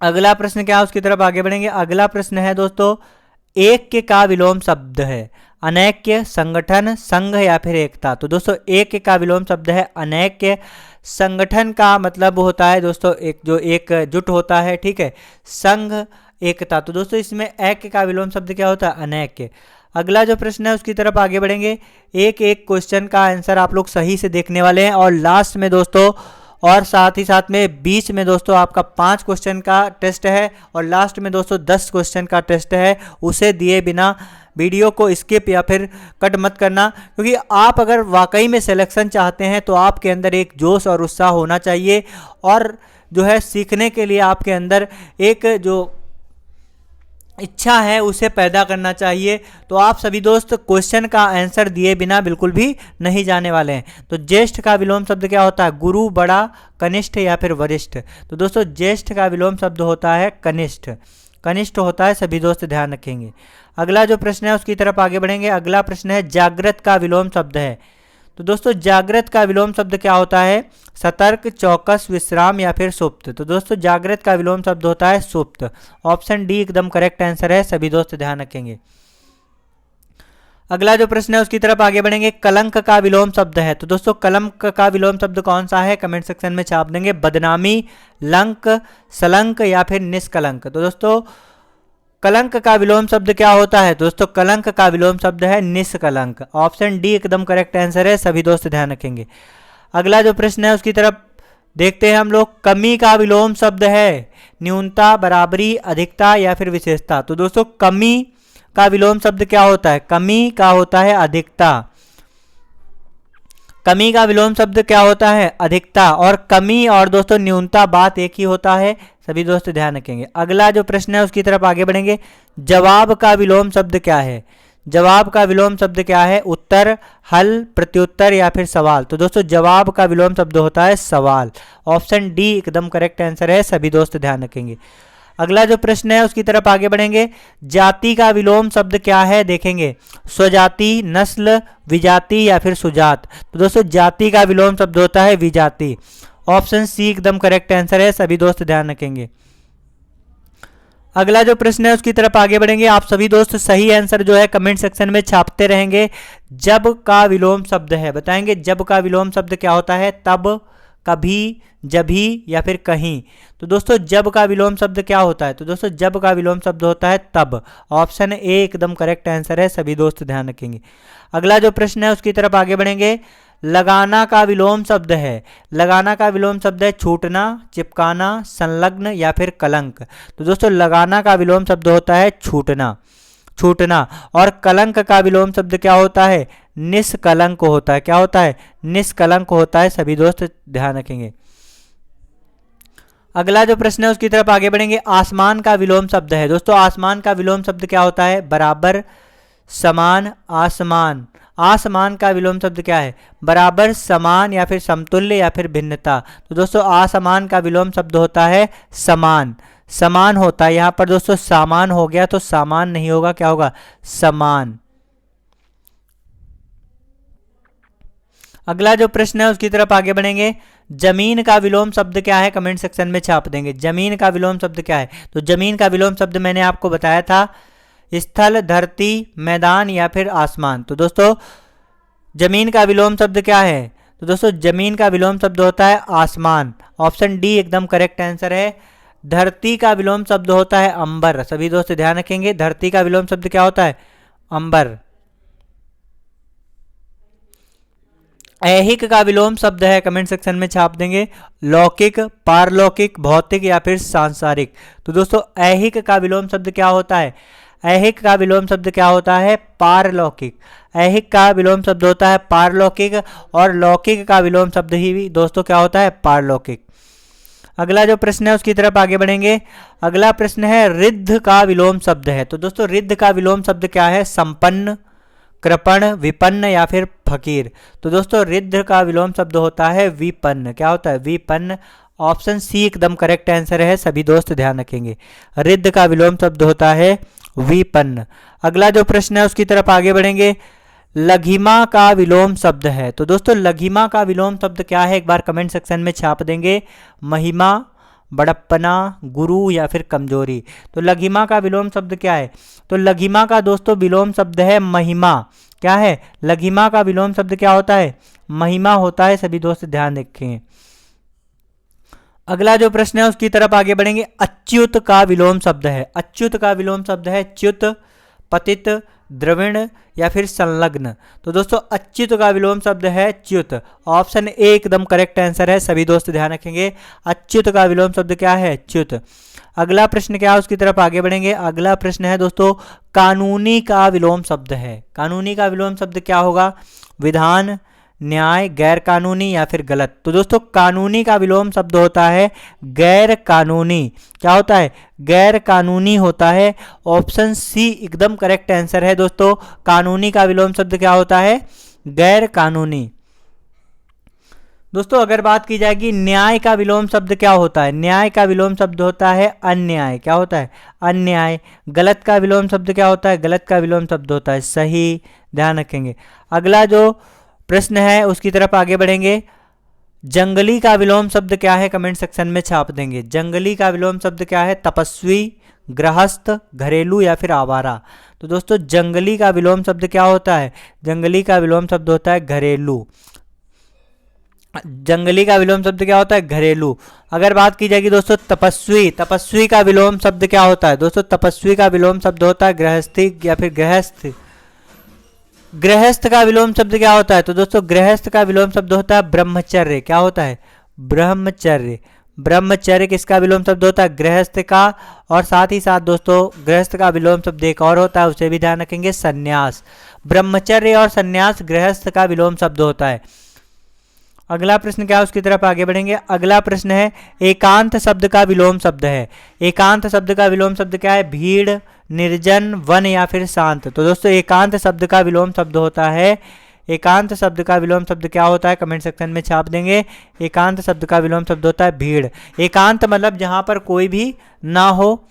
अगला प्रश्न क्या है उसकी तरफ आगे बढ़ेंगे। अगला प्रश्न है दोस्तों ऐक्य का विलोम शब्द है अनैक्य, संगठन, संघ या फिर एकता। तो दोस्तों ऐक्य का विलोम शब्द है अनैक्य। संगठन का मतलब होता है दोस्तों एक जो एकजुट होता है, ठीक है। संघ, एकता। तो दोस्तों इसमें ऐक्य का विलोम शब्द क्या होता है? अनैक्य। अगला जो प्रश्न है उसकी तरफ आगे बढ़ेंगे। एक एक क्वेश्चन का आंसर आप लोग सही से देखने वाले हैं और लास्ट में दोस्तों और साथ ही साथ में बीच में दोस्तों आपका 5 क्वेश्चन का टेस्ट है और लास्ट में दोस्तों 10 क्वेश्चन का टेस्ट है। उसे दिए बिना वीडियो को स्किप या फिर कट मत करना, क्योंकि आप अगर वाकई में सिलेक्शन चाहते हैं तो आपके अंदर एक जोश और उत्साह होना चाहिए और जो है सीखने के लिए आपके अंदर एक जो इच्छा है उसे पैदा करना चाहिए। तो आप सभी दोस्त क्वेश्चन का आंसर दिए बिना बिल्कुल भी नहीं जाने वाले हैं। तो ज्येष्ठ का विलोम शब्द क्या होता है? गुरु, बड़ा, कनिष्ठ या फिर वरिष्ठ। तो दोस्तों ज्येष्ठ का विलोम शब्द होता है कनिष्ठ। कनिष्ठ होता है। सभी दोस्त ध्यान रखेंगे। अगला जो प्रश्न है उसकी तरफ आगे बढ़ेंगे। अगला प्रश्न है जागृत का विलोम शब्द है। तो दोस्तों जागृत का विलोम शब्द क्या होता है? सतर्क, चौकस, विश्राम या फिर सुप्त। तो दोस्तों जागृत का विलोम शब्द होता है सुप्त। ऑप्शन डी एकदम करेक्ट आंसर है। सभी दोस्त ध्यान रखेंगे। अगला जो प्रश्न है उसकी तरफ आगे बढ़ेंगे। कलंक का विलोम शब्द है। तो दोस्तों कलंक का विलोम शब्द कौन सा है, कमेंट सेक्शन में छाप देंगे। बदनामी, लंक, सलंक या फिर निष्कलंक। तो दोस्तों कलंक का विलोम शब्द क्या होता है? दोस्तों कलंक का विलोम शब्द है निष्कलंक। ऑप्शन डी एकदम करेक्ट आंसर है। सभी दोस्त ध्यान रखेंगे। अगला जो प्रश्न है उसकी तरफ देखते हैं हम लोग। कमी का विलोम शब्द है न्यूनता, बराबरी, अधिकता या फिर विशेषता। तो दोस्तों कमी का विलोम शब्द क्या होता है? कमी का होता है अधिकता। कमी का विलोम शब्द क्या होता है? अधिकता। और कमी और दोस्तों न्यूनता बात एक ही होता है। सभी दोस्त ध्यान रखेंगे। अगला जो प्रश्न है उसकी तरफ आगे बढ़ेंगे। जवाब का विलोम शब्द क्या है? जवाब का विलोम शब्द क्या है? उत्तर, हल, प्रत्युत्तर या फिर सवाल। तो दोस्तों जवाब का विलोम शब्द होता है सवाल। ऑप्शन डी एकदम करेक्ट आंसर है। सभी दोस्त ध्यान रखेंगे। अगला जो प्रश्न है उसकी तरफ आगे बढ़ेंगे। जाति का विलोम शब्द क्या है देखेंगे। स्वजाति, नस्ल, विजाति या फिर सुजात। तो दोस्तों जाति का विलोम शब्द होता है विजाति। ऑप्शन सी एकदम करेक्ट आंसर है, सभी दोस्त ध्यान रखेंगे। अगला जो प्रश्न है उसकी तरफ आगे बढ़ेंगे। आप सभी दोस्त सही आंसर जो है कमेंट सेक्शन में छापते रहेंगे। जब का विलोम शब्द है, बताएंगे जब का विलोम शब्द क्या होता है। तब, कभी, जभी या फिर कहीं। तो दोस्तों जब का विलोम शब्द क्या होता है। तो दोस्तों जब का विलोम शब्द होता है तब। ऑप्शन ए एकदम करेक्ट आंसर है, सभी दोस्त ध्यान रखेंगे। अगला जो प्रश्न है उसकी तरफ आगे बढ़ेंगे। लगाना का विलोम शब्द है। लगाना का विलोम शब्द है छूटना, चिपकाना, संलग्न या फिर कलंक। तो दोस्तों लगाना का विलोम शब्द होता है छूटना, छूटना। और कलंक का विलोम शब्द क्या होता है। निष्कलंक होता है। क्या होता है, निष्कलंक होता है, सभी दोस्त ध्यान रखेंगे। अगला जो प्रश्न है उसकी तरफ आगे बढ़ेंगे। आसमान का विलोम शब्द है। दोस्तों आसमान का विलोम शब्द क्या होता है। बराबर, समान, आसमान। आसमान का विलोम शब्द क्या है। बराबर, समान या फिर समतुल्य या फिर भिन्नता। तो दोस्तों आसमान का विलोम शब्द होता है समान, समान होता है। यहां पर दोस्तों सामान हो गया तो सामान नहीं होगा, क्या होगा, समान। अगला जो प्रश्न है उसकी तरफ आगे बढ़ेंगे। जमीन का विलोम शब्द क्या है, कमेंट सेक्शन में छाप देंगे। जमीन का विलोम शब्द क्या है। तो जमीन का विलोम शब्द मैंने आपको बताया था स्थल, धरती, मैदान या फिर आसमान। तो दोस्तों जमीन का विलोम शब्द क्या है। तो दोस्तों जमीन का विलोम शब्द होता है आसमान। ऑप्शन डी एकदम करेक्ट आंसर है। धरती का विलोम शब्द होता है अंबर। सभी दोस्त ध्यान रखेंगे, धरती का विलोम शब्द क्या होता है, अंबर। ऐहिक का विलोम शब्द है, कमेंट सेक्शन में छाप देंगे। लौकिक, पारलौकिक, भौतिक या फिर सांसारिक। तो दोस्तों ऐहिक का विलोम शब्द क्या होता है। ऐहिक का विलोम शब्द क्या होता है, पारलौकिक। ऐहिक का विलोम शब्द होता है पारलौकिक और लौकिक का विलोम शब्द ही दोस्तों क्या होता है, पारलौकिक। अगला जो प्रश्न है उसकी तरफ आगे बढ़ेंगे। अगला प्रश्न है रिद्ध का विलोम शब्द है। तो दोस्तों रिद्ध का विलोम शब्द क्या है, संपन्न, कृपण, विपन्न या फिर फकीर। तो दोस्तों रिद्ध का विलोम शब्द होता है विपन्न। क्या होता है, विपन्न। ऑप्शन सी एकदम करेक्ट आंसर है, सभी दोस्त ध्यान रखेंगे। रिद्ध का विलोम शब्द होता है विपन्न। अगला जो प्रश्न है उसकी तरफ आगे बढ़ेंगे। लघिमा का विलोम शब्द है। तो दोस्तों लघिमा का विलोम शब्द क्या है, एक बार कमेंट सेक्शन में छाप देंगे। महिमा, बड़प्पना, गुरु या फिर कमजोरी। तो लघिमा का विलोम शब्द क्या है। तो लघिमा का दोस्तों विलोम शब्द है महिमा। क्या है, लघिमा का विलोम शब्द क्या होता है, महिमा होता है, सभी दोस्त ध्यान रखें। अगला जो प्रश्न है उसकी तरफ आगे बढ़ेंगे। अच्युत का विलोम शब्द है। अच्युत का विलोम शब्द है च्युत, पतित, द्रविण या फिर संलग्न। तो दोस्तों अच्युत का विलोम शब्द है च्युत। ऑप्शन ए एकदम करेक्ट आंसर है, सभी दोस्त ध्यान रखेंगे। अच्युत का विलोम शब्द क्या है, च्युत। अगला प्रश्न क्या है उसकी तरफ आगे बढ़ेंगे। अगला प्रश्न है दोस्तों कानूनी का विलोम शब्द है। कानूनी का विलोम शब्द क्या होगा, विधान, न्याय, गैर कानूनी या फिर गलत। तो दोस्तों कानूनी का विलोम शब्द होता है गैर कानूनी। क्या होता है, गैर कानूनी होता है। ऑप्शन सी एकदम करेक्ट आंसर है दोस्तों। कानूनी का विलोम शब्द क्या होता है, गैर कानूनी। दोस्तों अगर बात की जाएगी न्याय का विलोम शब्द क्या होता है। न्याय का विलोम शब्द होता है अन्याय। क्या होता है, अन्याय। गलत का विलोम शब्द क्या होता है, गलत का विलोम शब्द होता है सही। ध्यान रखेंगे। अगला जो प्रश्न है उसकी तरफ आगे बढ़ेंगे। जंगली का विलोम शब्द क्या है, कमेंट सेक्शन में छाप देंगे। जंगली का विलोम शब्द क्या है, तपस्वी, गृहस्थ, घरेलू या फिर आवारा। तो दोस्तों जंगली का विलोम शब्द क्या होता है, जंगली का विलोम शब्द होता है घरेलू। जंगली का विलोम शब्द क्या होता है, घरेलू। अगर बात की जाएगी दोस्तों तपस्वी, तपस्वी का विलोम शब्द क्या होता है। दोस्तों तपस्वी का विलोम शब्द होता है गृहस्थी या फिर गृहस्थ। गृहस्थ का विलोम शब्द क्या होता है। तो दोस्तों गृहस्थ का विलोम शब्द होता है ब्रह्मचर्य। क्या होता है, ब्रह्मचर्य। ब्रह्मचर्य किसका विलोम शब्द होता है, गृहस्थ का। और साथ ही साथ दोस्तों गृहस्थ का विलोम शब्द एक और होता है, उसे भी ध्यान रखेंगे, सन्यास। ब्रह्मचर्य और सन्यास गृहस्थ का विलोम शब्द होता है। अगला प्रश्न क्या है उसकी तरफ आगे बढ़ेंगे। अगला प्रश्न है एकांत शब्द का विलोम शब्द है। एकांत शब्द का विलोम शब्द क्या है, भीड़, निर्जन, वन या फिर शांत। तो दोस्तों एकांत शब्द का विलोम शब्द होता है एकांत शब्द का विलोम शब्द क्या होता है, कमेंट सेक्शन में छाप देंगे। एकांत शब्द का विलोम शब्द होता है भीड़। एकांत मतलब जहाँ पर कोई भी ना हो,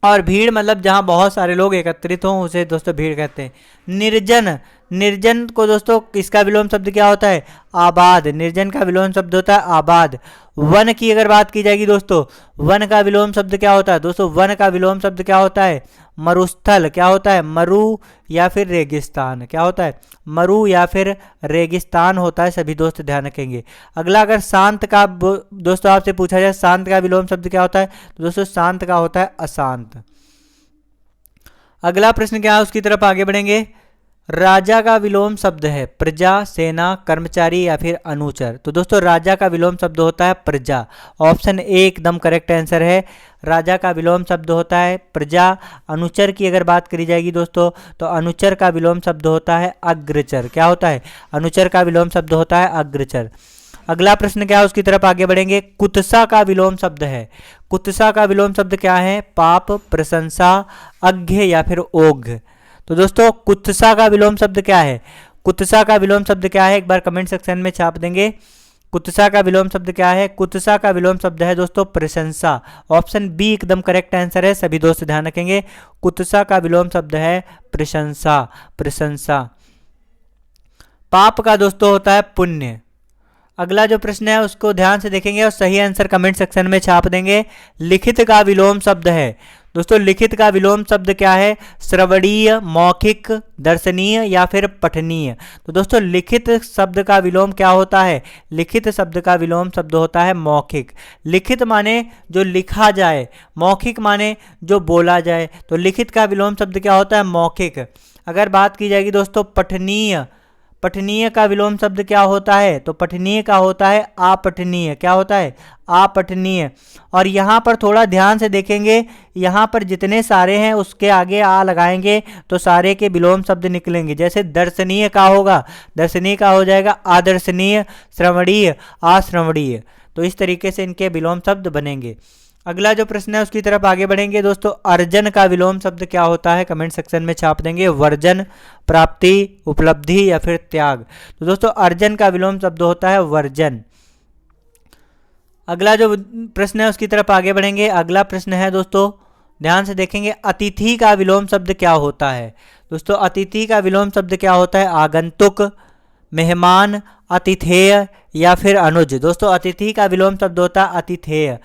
और भीड़ मतलब जहाँ बहुत सारे लोग एकत्रित हों, उसे दोस्तों भीड़ कहते हैं। निर्जन, निर्जन को दोस्तों इसका विलोम शब्द क्या होता है, आबाद। निर्जन का विलोम शब्द होता है आबाद। वन की अगर बात की जाएगी दोस्तों, वन का विलोम शब्द क्या होता है दोस्तों, वन का विलोम शब्द क्या होता है, मरुस्थल। क्या होता है, मरु या फिर रेगिस्तान। क्या होता है, मरु या फिर रेगिस्तान होता है, सभी दोस्त ध्यान रखेंगे। अगला अगर शांत का दोस्तों आपसे पूछा जाए शांत का विलोम शब्द क्या होता है, तो दोस्तों शांत का होता है अशांत। अगला प्रश्न क्या है, उसकी तरफ आगे बढ़ेंगे। राजा का विलोम शब्द है प्रजा, सेना, कर्मचारी या फिर अनुचर। तो दोस्तों राजा का विलोम शब्द होता है प्रजा। ऑप्शन ए एकदम करेक्ट आंसर है। राजा का विलोम शब्द होता है प्रजा। अनुचर की अगर बात करी जाएगी दोस्तों, तो अनुचर का विलोम शब्द होता है अग्रचर। क्या होता है, अनुचर का विलोम शब्द होता है अग्रचर। अगला प्रश्न क्या है, उसकी तरफ आगे बढ़ेंगे। कुत्सा का विलोम शब्द है, कुत्सा का विलोम शब्द क्या है, पाप, प्रशंसा, अज्ञ या फिर ओघ। तो दोस्तों कुत्सा का विलोम शब्द क्या है, कुत्सा का विलोम शब्द क्या है, एक बार कमेंट सेक्शन में छाप देंगे। कुत्सा का विलोम शब्द क्या है, कुत्सा का विलोम शब्द है दोस्तों प्रशंसा। ऑप्शन बी एकदम करेक्ट आंसर है, सभी दोस्त ध्यान रखेंगे। कुत्सा का विलोम शब्द है प्रशंसा, प्रशंसा। पाप का दोस्तों होता है पुण्य। अगला जो प्रश्न है उसको ध्यान से देखेंगे और सही आंसर कमेंट सेक्शन में छाप देंगे। लिखित का विलोम शब्द है दोस्तों, लिखित का विलोम शब्द क्या है, श्रवणीय, मौखिक, दर्शनीय या फिर पठनीय। तो दोस्तों लिखित शब्द का विलोम क्या होता है, लिखित शब्द का विलोम शब्द होता है मौखिक। लिखित माने जो लिखा जाए, मौखिक माने जो बोला जाए। तो लिखित का विलोम शब्द क्या होता है, मौखिक। अगर बात की जाएगी दोस्तों पठनीय, पठनीय का विलोम शब्द क्या होता है, तो पठनीय का होता है अपठनीय। क्या होता है, अपठनीय। और यहाँ पर थोड़ा ध्यान से देखेंगे, यहाँ पर जितने सारे हैं उसके आगे आ लगाएंगे तो सारे के विलोम शब्द निकलेंगे। जैसे दर्शनीय का होगा, दर्शनीय का हो जाएगा आदर्शनीय, श्रवणीय, अश्रवणीय। तो इस तरीके से इनके विलोम शब्द बनेंगे। अगला जो प्रश्न है उसकी तरफ आगे बढ़ेंगे दोस्तों। अर्जन का विलोम शब्द क्या होता है, कमेंट सेक्शन में छाप देंगे। वर्जन, प्राप्ति, उपलब्धि या फिर त्याग। तो दोस्तों अर्जन का विलोम शब्द होता है वर्जन। अगला जो प्रश्न है उसकी तरफ आगे बढ़ेंगे। अगला प्रश्न है दोस्तों, ध्यान से देखेंगे। अतिथि का विलोम शब्द क्या होता है दोस्तों, अतिथि का विलोम शब्द क्या होता है, आगंतुक, मेहमान, अतिथेय या फिर अनुज। दोस्तों अतिथि का विलोम शब्द होता है अतिथेय।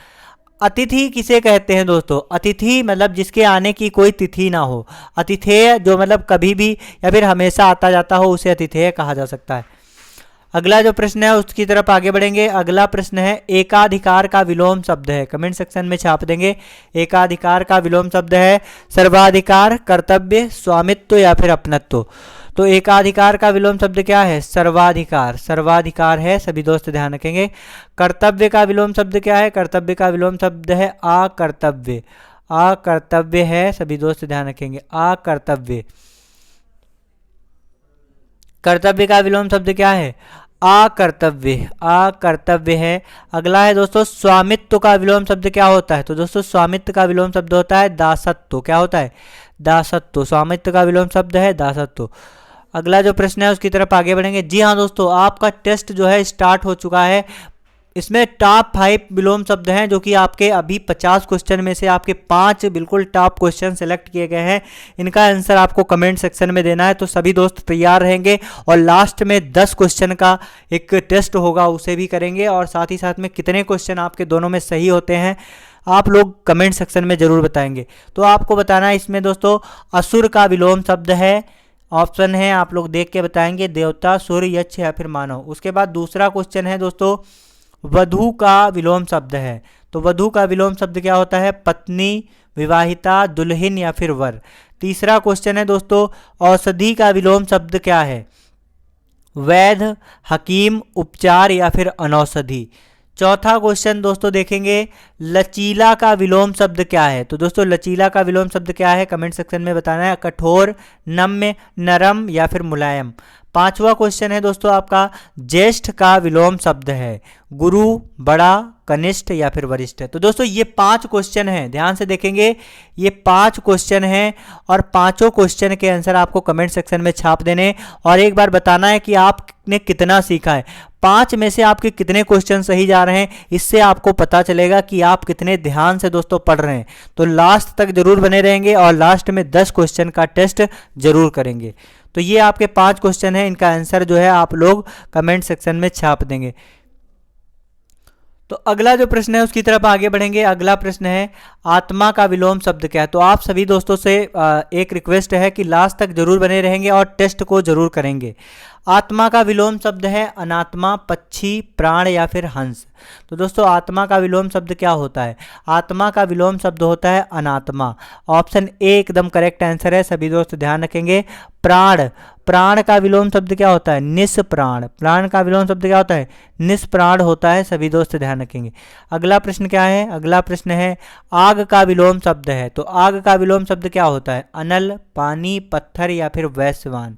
अतिथि किसे कहते हैं दोस्तों, अतिथि मतलब जिसके आने की कोई तिथि ना हो। अतिथेय जो मतलब कभी भी या फिर हमेशा आता जाता हो, उसे अतिथेय कहा जा सकता है। अगला जो प्रश्न है उसकी तरफ आगे बढ़ेंगे। अगला प्रश्न है एकाधिकार का विलोम शब्द है, कमेंट सेक्शन में छाप देंगे। एकाधिकार का विलोम शब्द है सर्वाधिकार, कर्तव्य, स्वामित्व या फिर अपनत्व। तो एकाधिकार का विलोम शब्द क्या है, सर्वाधिकार, सर्वाधिकार है, सभी दोस्त ध्यान रखेंगे। कर्तव्य का विलोम शब्द क्या है, कर्तव्य का विलोम शब्द है अकर्तव्य, अकर्तव्य है, सभी दोस्त ध्यान रखेंगे, अकर्तव्य। कर्तव्य का विलोम शब्द क्या है, अकर्तव्य, अकर्तव्य है। अगला है दोस्तों स्वामित्व का विलोम शब्द क्या होता है, तो दोस्तों स्वामित्व का विलोम शब्द होता है दासत्व। क्या होता है, दासत्व। स्वामित्व का विलोम शब्द है दासत्व। अगला जो प्रश्न है उसकी तरफ आगे बढ़ेंगे। जी हाँ दोस्तों, आपका टेस्ट जो है स्टार्ट हो चुका है। इसमें टॉप 5 विलोम शब्द हैं, जो कि आपके अभी 50 क्वेश्चन में से आपके 5 बिल्कुल टॉप क्वेश्चन सेलेक्ट किए गए हैं। इनका आंसर आपको कमेंट सेक्शन में देना है, तो सभी दोस्त तैयार रहेंगे। और लास्ट में 10 क्वेश्चन का एक टेस्ट होगा, उसे भी करेंगे। और साथ ही साथ में कितने क्वेश्चन आपके दोनों में सही होते हैं आप लोग कमेंट सेक्शन में ज़रूर बताएंगे। तो आपको बताना है इसमें दोस्तों असुर का विलोम शब्द है, ऑप्शन है आप लोग देख के बताएंगे, देवता, सुर, यक्ष या फिर मानव। उसके बाद दूसरा क्वेश्चन है दोस्तों वधू का विलोम शब्द है। तो वधू का विलोम शब्द क्या होता है, पत्नी, विवाहिता, दुल्हन या फिर वर। तीसरा क्वेश्चन है दोस्तों औषधि का विलोम शब्द क्या है, वैद्य, हकीम, उपचार या फिर अनौषधि। चौथा क्वेश्चन दोस्तों देखेंगे लचीला का विलोम शब्द क्या है। तो दोस्तों लचीला का विलोम शब्द क्या है, कमेंट सेक्शन में बताना है। कठोर, नम्य, नरम या फिर मुलायम। पांचवा क्वेश्चन है दोस्तों आपका, ज्येष्ठ का विलोम शब्द है गुरु, बड़ा, कनिष्ठ या फिर वरिष्ठ। तो दोस्तों ये 5 क्वेश्चन हैं, ध्यान से देखेंगे, ये 5 क्वेश्चन हैं और पांचों क्वेश्चन के आंसर आपको कमेंट सेक्शन में छाप देने और एक बार बताना है कि आपने कितना सीखा है। 5 में से आपके कितने क्वेश्चन सही जा रहे हैं, इससे आपको पता चलेगा कि आप कितने ध्यान से दोस्तों पढ़ रहे हैं। तो लास्ट तक जरूर बने रहेंगे और लास्ट में 10 क्वेश्चन का टेस्ट जरूर करेंगे। तो ये आपके 5 क्वेश्चन हैं, इनका आंसर जो है आप लोग कमेंट सेक्शन में छाप देंगे। तो अगला जो प्रश्न है उसकी तरफ आगे बढ़ेंगे। अगला प्रश्न है, आत्मा का विलोम शब्द क्या है। तो आप सभी दोस्तों से एक रिक्वेस्ट है कि लास्ट तक जरूर बने रहेंगे और टेस्ट को जरूर करेंगे। आत्मा का विलोम शब्द है अनात्मा, पक्षी, प्राण या फिर हंस। तो दोस्तों आत्मा का विलोम शब्द क्या होता है? आत्मा का विलोम शब्द होता है अनात्मा। ऑप्शन ए एकदम करेक्ट आंसर है, सभी दोस्त ध्यान रखेंगे। प्राण, प्राण का विलोम शब्द क्या होता है? निष्प्राण। प्राण का विलोम शब्द क्या होता है? निष्प्राण होता है, सभी दोस्त ध्यान रखेंगे। अगला प्रश्न क्या है? अगला प्रश्न है, आग का विलोम शब्द है। तो आग का विलोम शब्द क्या होता है? अनल, पानी, पत्थर या फिर वैश्यवान।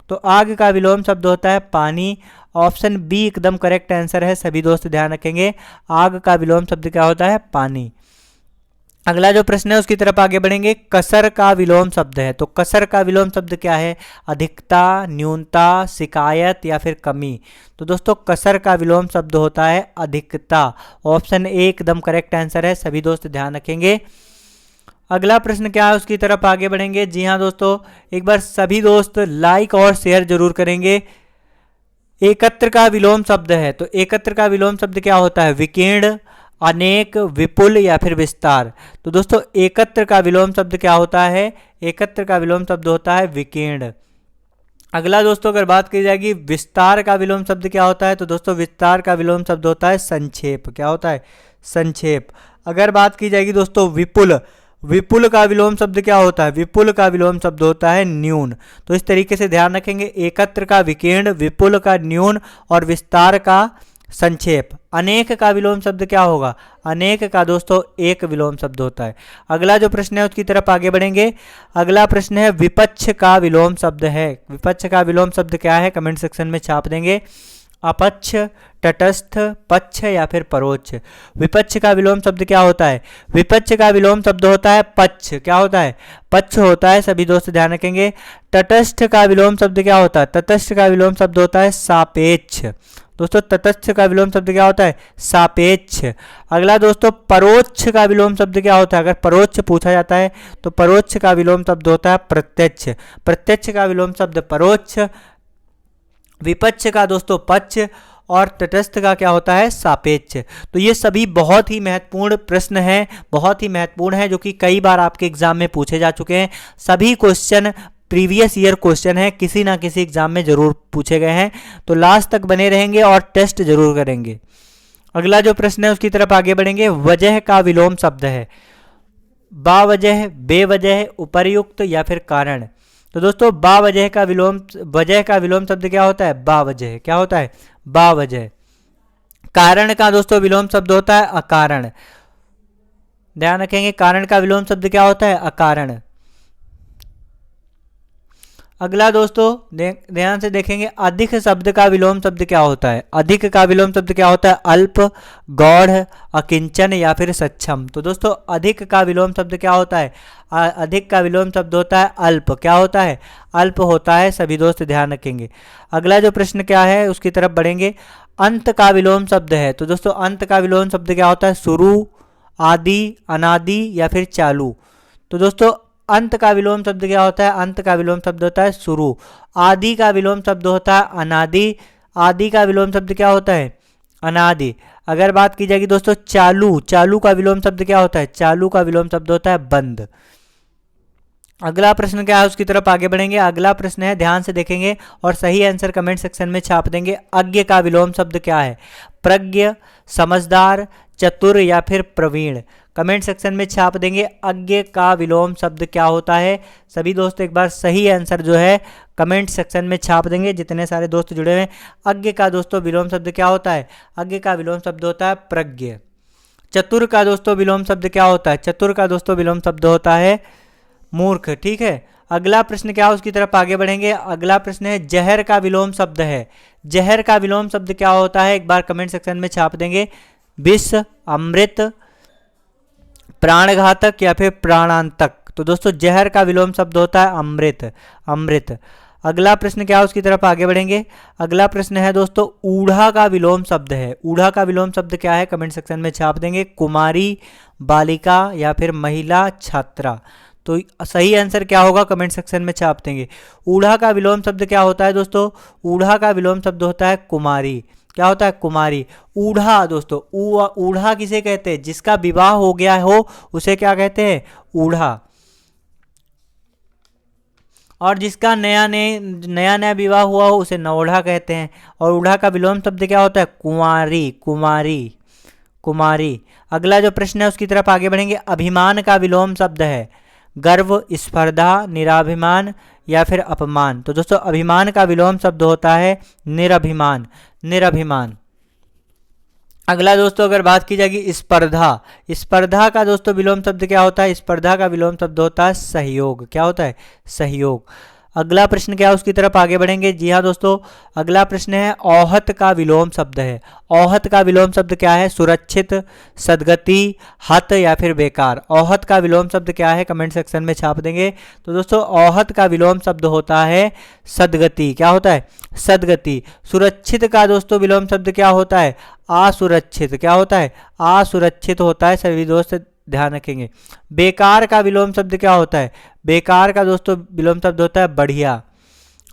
तो आग का विलोम शब्द होता है पानी। ऑप्शन बी एकदम करेक्ट आंसर है, सभी दोस्त ध्यान रखेंगे। आग का विलोम शब्द क्या होता है? पानी। अगला जो प्रश्न है उसकी तरफ आगे बढ़ेंगे। कसर का विलोम शब्द है। तो कसर का विलोम शब्द क्या है? अधिकता, न्यूनता, शिकायत या फिर कमी। तो दोस्तों कसर का विलोम शब्द होता है अधिकता। ऑप्शन ए एकदम करेक्ट आंसर है, सभी दोस्त ध्यान रखेंगे। अगला प्रश्न क्या है उसकी तरफ आगे बढ़ेंगे। जी हाँ दोस्तों, एक बार सभी दोस्त लाइक और शेयर जरूर करेंगे। एकत्र का विलोम शब्द है। तो एकत्र का विलोम शब्द क्या होता है? विकीर्ण, अनेक, विपुल या फिर विस्तार। तो दोस्तों एकत्र का विलोम शब्द क्या होता है? एकत्र का विलोम शब्द होता है विकीर्ण। अगला दोस्तों अगर बात की जाएगी विस्तार का विलोम शब्द क्या होता है, तो दोस्तों विस्तार का विलोम शब्द होता है संक्षेप। क्या होता है? संक्षेप। अगर बात की जाएगी दोस्तों विपुल, विपुल का विलोम शब्द क्या होता है? विपुल का विलोम शब्द होता है न्यून। तो इस तरीके से ध्यान रखेंगे, एकत्र का विकीर्ण, विपुल का न्यून और विस्तार का संक्षेप। अनेक का विलोम शब्द क्या होगा? अनेक का दोस्तों एक विलोम शब्द होता है। अगला जो प्रश्न है उसकी तरफ आगे बढ़ेंगे। अगला प्रश्न है विपक्ष का विलोम शब्द है। विपक्ष का विलोम शब्द क्या है? कमेंट सेक्शन में छाप देंगे। अपक्ष, तटस्थ, पक्ष या फिर परोक्ष। विपक्ष का विलोम शब्द क्या होता है? विपक्ष का विलोम शब्द होता है पक्ष। क्या होता है? पक्ष होता है, सभी दोस्त ध्यान रखेंगे। तटस्थ का विलोम शब्द क्या होता है? तटस्थ का विलोम शब्द होता है सापेक्ष। दोस्तों तटस्थ का विलोम शब्द क्या होता है? सापेक्ष। अगला दोस्तों परोक्ष का विलोम शब्द क्या होता है? अगर परोक्ष पूछा जाता है तो परोक्ष का विलोम शब्द होता है प्रत्यक्ष। प्रत्यक्ष का विलोम शब्द परोक्ष। विपक्ष का दोस्तों पक्ष और तटस्थ का क्या होता है? सापेक्ष। तो ये सभी बहुत ही महत्वपूर्ण प्रश्न हैं, बहुत ही महत्वपूर्ण है, जो कि कई बार आपके एग्जाम में पूछे जा चुके हैं। सभी क्वेश्चन प्रीवियस ईयर क्वेश्चन है, किसी ना किसी एग्जाम में जरूर पूछे गए हैं। तो लास्ट तक बने रहेंगे और टेस्ट जरूर करेंगे। अगला जो प्रश्न है उसकी तरफ आगे बढ़ेंगे। वजह का विलोम शब्द है। बावजह, बेवजह, उपर्युक्त या फिर कारण। तो दोस्तों बावजह का विलोम, वजह का विलोम शब्द क्या होता है? बावजह। क्या होता है? बावजह। कारण का दोस्तों विलोम शब्द होता है अकारण। ध्यान रखेंगे, कारण का विलोम शब्द क्या होता है? अकारण। अगला दोस्तों ध्यान से देखेंगे, अधिक शब्द का विलोम शब्द क्या होता है? अधिक का विलोम शब्द क्या होता है? अल्प, गौढ़, अकिंचन या फिर सक्षम। तो दोस्तों अधिक का विलोम शब्द क्या होता है? अधिक का विलोम शब्द होता है अल्प। क्या होता है? अल्प होता है, सभी दोस्त ध्यान रखेंगे। अगला जो प्रश्न क्या है उसकी तरफ बढ़ेंगे। अंत का विलोम शब्द है। तो दोस्तों अंत का विलोम शब्द क्या होता है? शुरू, आदि, अनादि या फिर चालू। तो दोस्तों अंत का विलोम शब्द क्या होता है? अंत का विलोम शब्द होता है शुरू। आदि का विलोम शब्द होता है अनादि। आदि का विलोम शब्द क्या होता है? अनादि। अगर बात की जाएगी दोस्तों चालू, चालू का विलोम शब्द क्या होता है? चालू का विलोम शब्द होता है बंद। अगला प्रश्न क्या है उसकी तरफ आगे बढ़ेंगे। अगला प्रश्न है, ध्यान से देखेंगे और सही आंसर कमेंट सेक्शन में छाप देंगे। अज्ञ का विलोम शब्द क्या है? प्रज्ञ, समझदार, चतुर या फिर प्रवीण। कमेंट सेक्शन में छाप देंगे अज्ञ का विलोम शब्द क्या होता है। सभी दोस्त एक बार सही आंसर जो है कमेंट सेक्शन में छाप देंगे, जितने सारे दोस्त जुड़े हुए हैं। अज्ञ का दोस्तों विलोम शब्द क्या होता है? अज्ञ का विलोम शब्द होता है प्रज्ञ। चतुर का दोस्तों विलोम शब्द क्या होता है? चतुर का दोस्तों विलोम शब्द होता है मूर्ख। ठीक है। अगला प्रश्न क्या है उसकी तरफ आगे बढ़ेंगे। अगला प्रश्न है जहर का विलोम शब्द है। जहर का विलोम शब्द क्या होता है, एक बार कमेंट सेक्शन में छाप देंगे। विष, अमृत, प्राणघातक या फिर प्राणांतक। तो दोस्तों जहर का विलोम शब्द होता है अमृत, अमृत। अगला प्रश्न क्या है उसकी तरफ आगे बढ़ेंगे। अगला प्रश्न है दोस्तों ऊढ़ा का विलोम शब्द है। ऊढ़ा का विलोम शब्द क्या है, कमेंट सेक्शन में छाप देंगे। कुमारी, बालिका या फिर महिला, छात्रा। तो सही आंसर क्या होगा, कमेंट सेक्शन में छाप देंगे। ऊढ़ा का विलोम शब्द क्या होता है दोस्तों, ऊढ़ा का विलोम शब्द होता है कुमारी। क्या होता है, कुमारी। ऊढ़ा दोस्तों, ऊढ़ा किसे कहते हैं, जिसका विवाह हो गया हो उसे क्या कहते हैं, ऊढ़ा। और जिसका नया नया विवाह हुआ हो उसे नवोढ़ा कहते हैं। और ऊढ़ा का विलोम शब्द क्या होता है, कुंवारी, कुमारी, कुमारी। अगला जो प्रश्न है उसकी तरफ आगे बढ़ेंगे। अभिमान का विलोम शब्द है गर्व, स्पर्धा, निराभिमान या फिर अपमान। तो दोस्तों अभिमान का विलोम शब्द होता है निरभिमान, निरभिमान। अगला दोस्तों अगर बात की जाएगी स्पर्धा, स्पर्धा का दोस्तों विलोम शब्द क्या होता है, स्पर्धा का विलोम शब्द होता है सहयोग। क्या होता है, सहयोग। अगला प्रश्न क्या है उसकी तरफ आगे बढ़ेंगे। जी हाँ दोस्तों, अगला प्रश्न है औहत का विलोम शब्द है। औहत का विलोम शब्द क्या है, सुरक्षित, सद्गति, हत या फिर बेकार। औहत का विलोम शब्द क्या है, कमेंट सेक्शन में छाप देंगे। तो दोस्तों औहत का विलोम शब्द होता है सद्गति। क्या होता है, सद्गति। सुरक्षित का दोस्तों विलोम शब्द क्या होता है, असुरक्षित। क्या होता है, असुरक्षित होता है। सभी दोस्त ध्यान रखेंगे। बेकार का विलोम शब्द क्या होता है, बेकार का दोस्तों विलोम शब्द होता है बढ़िया।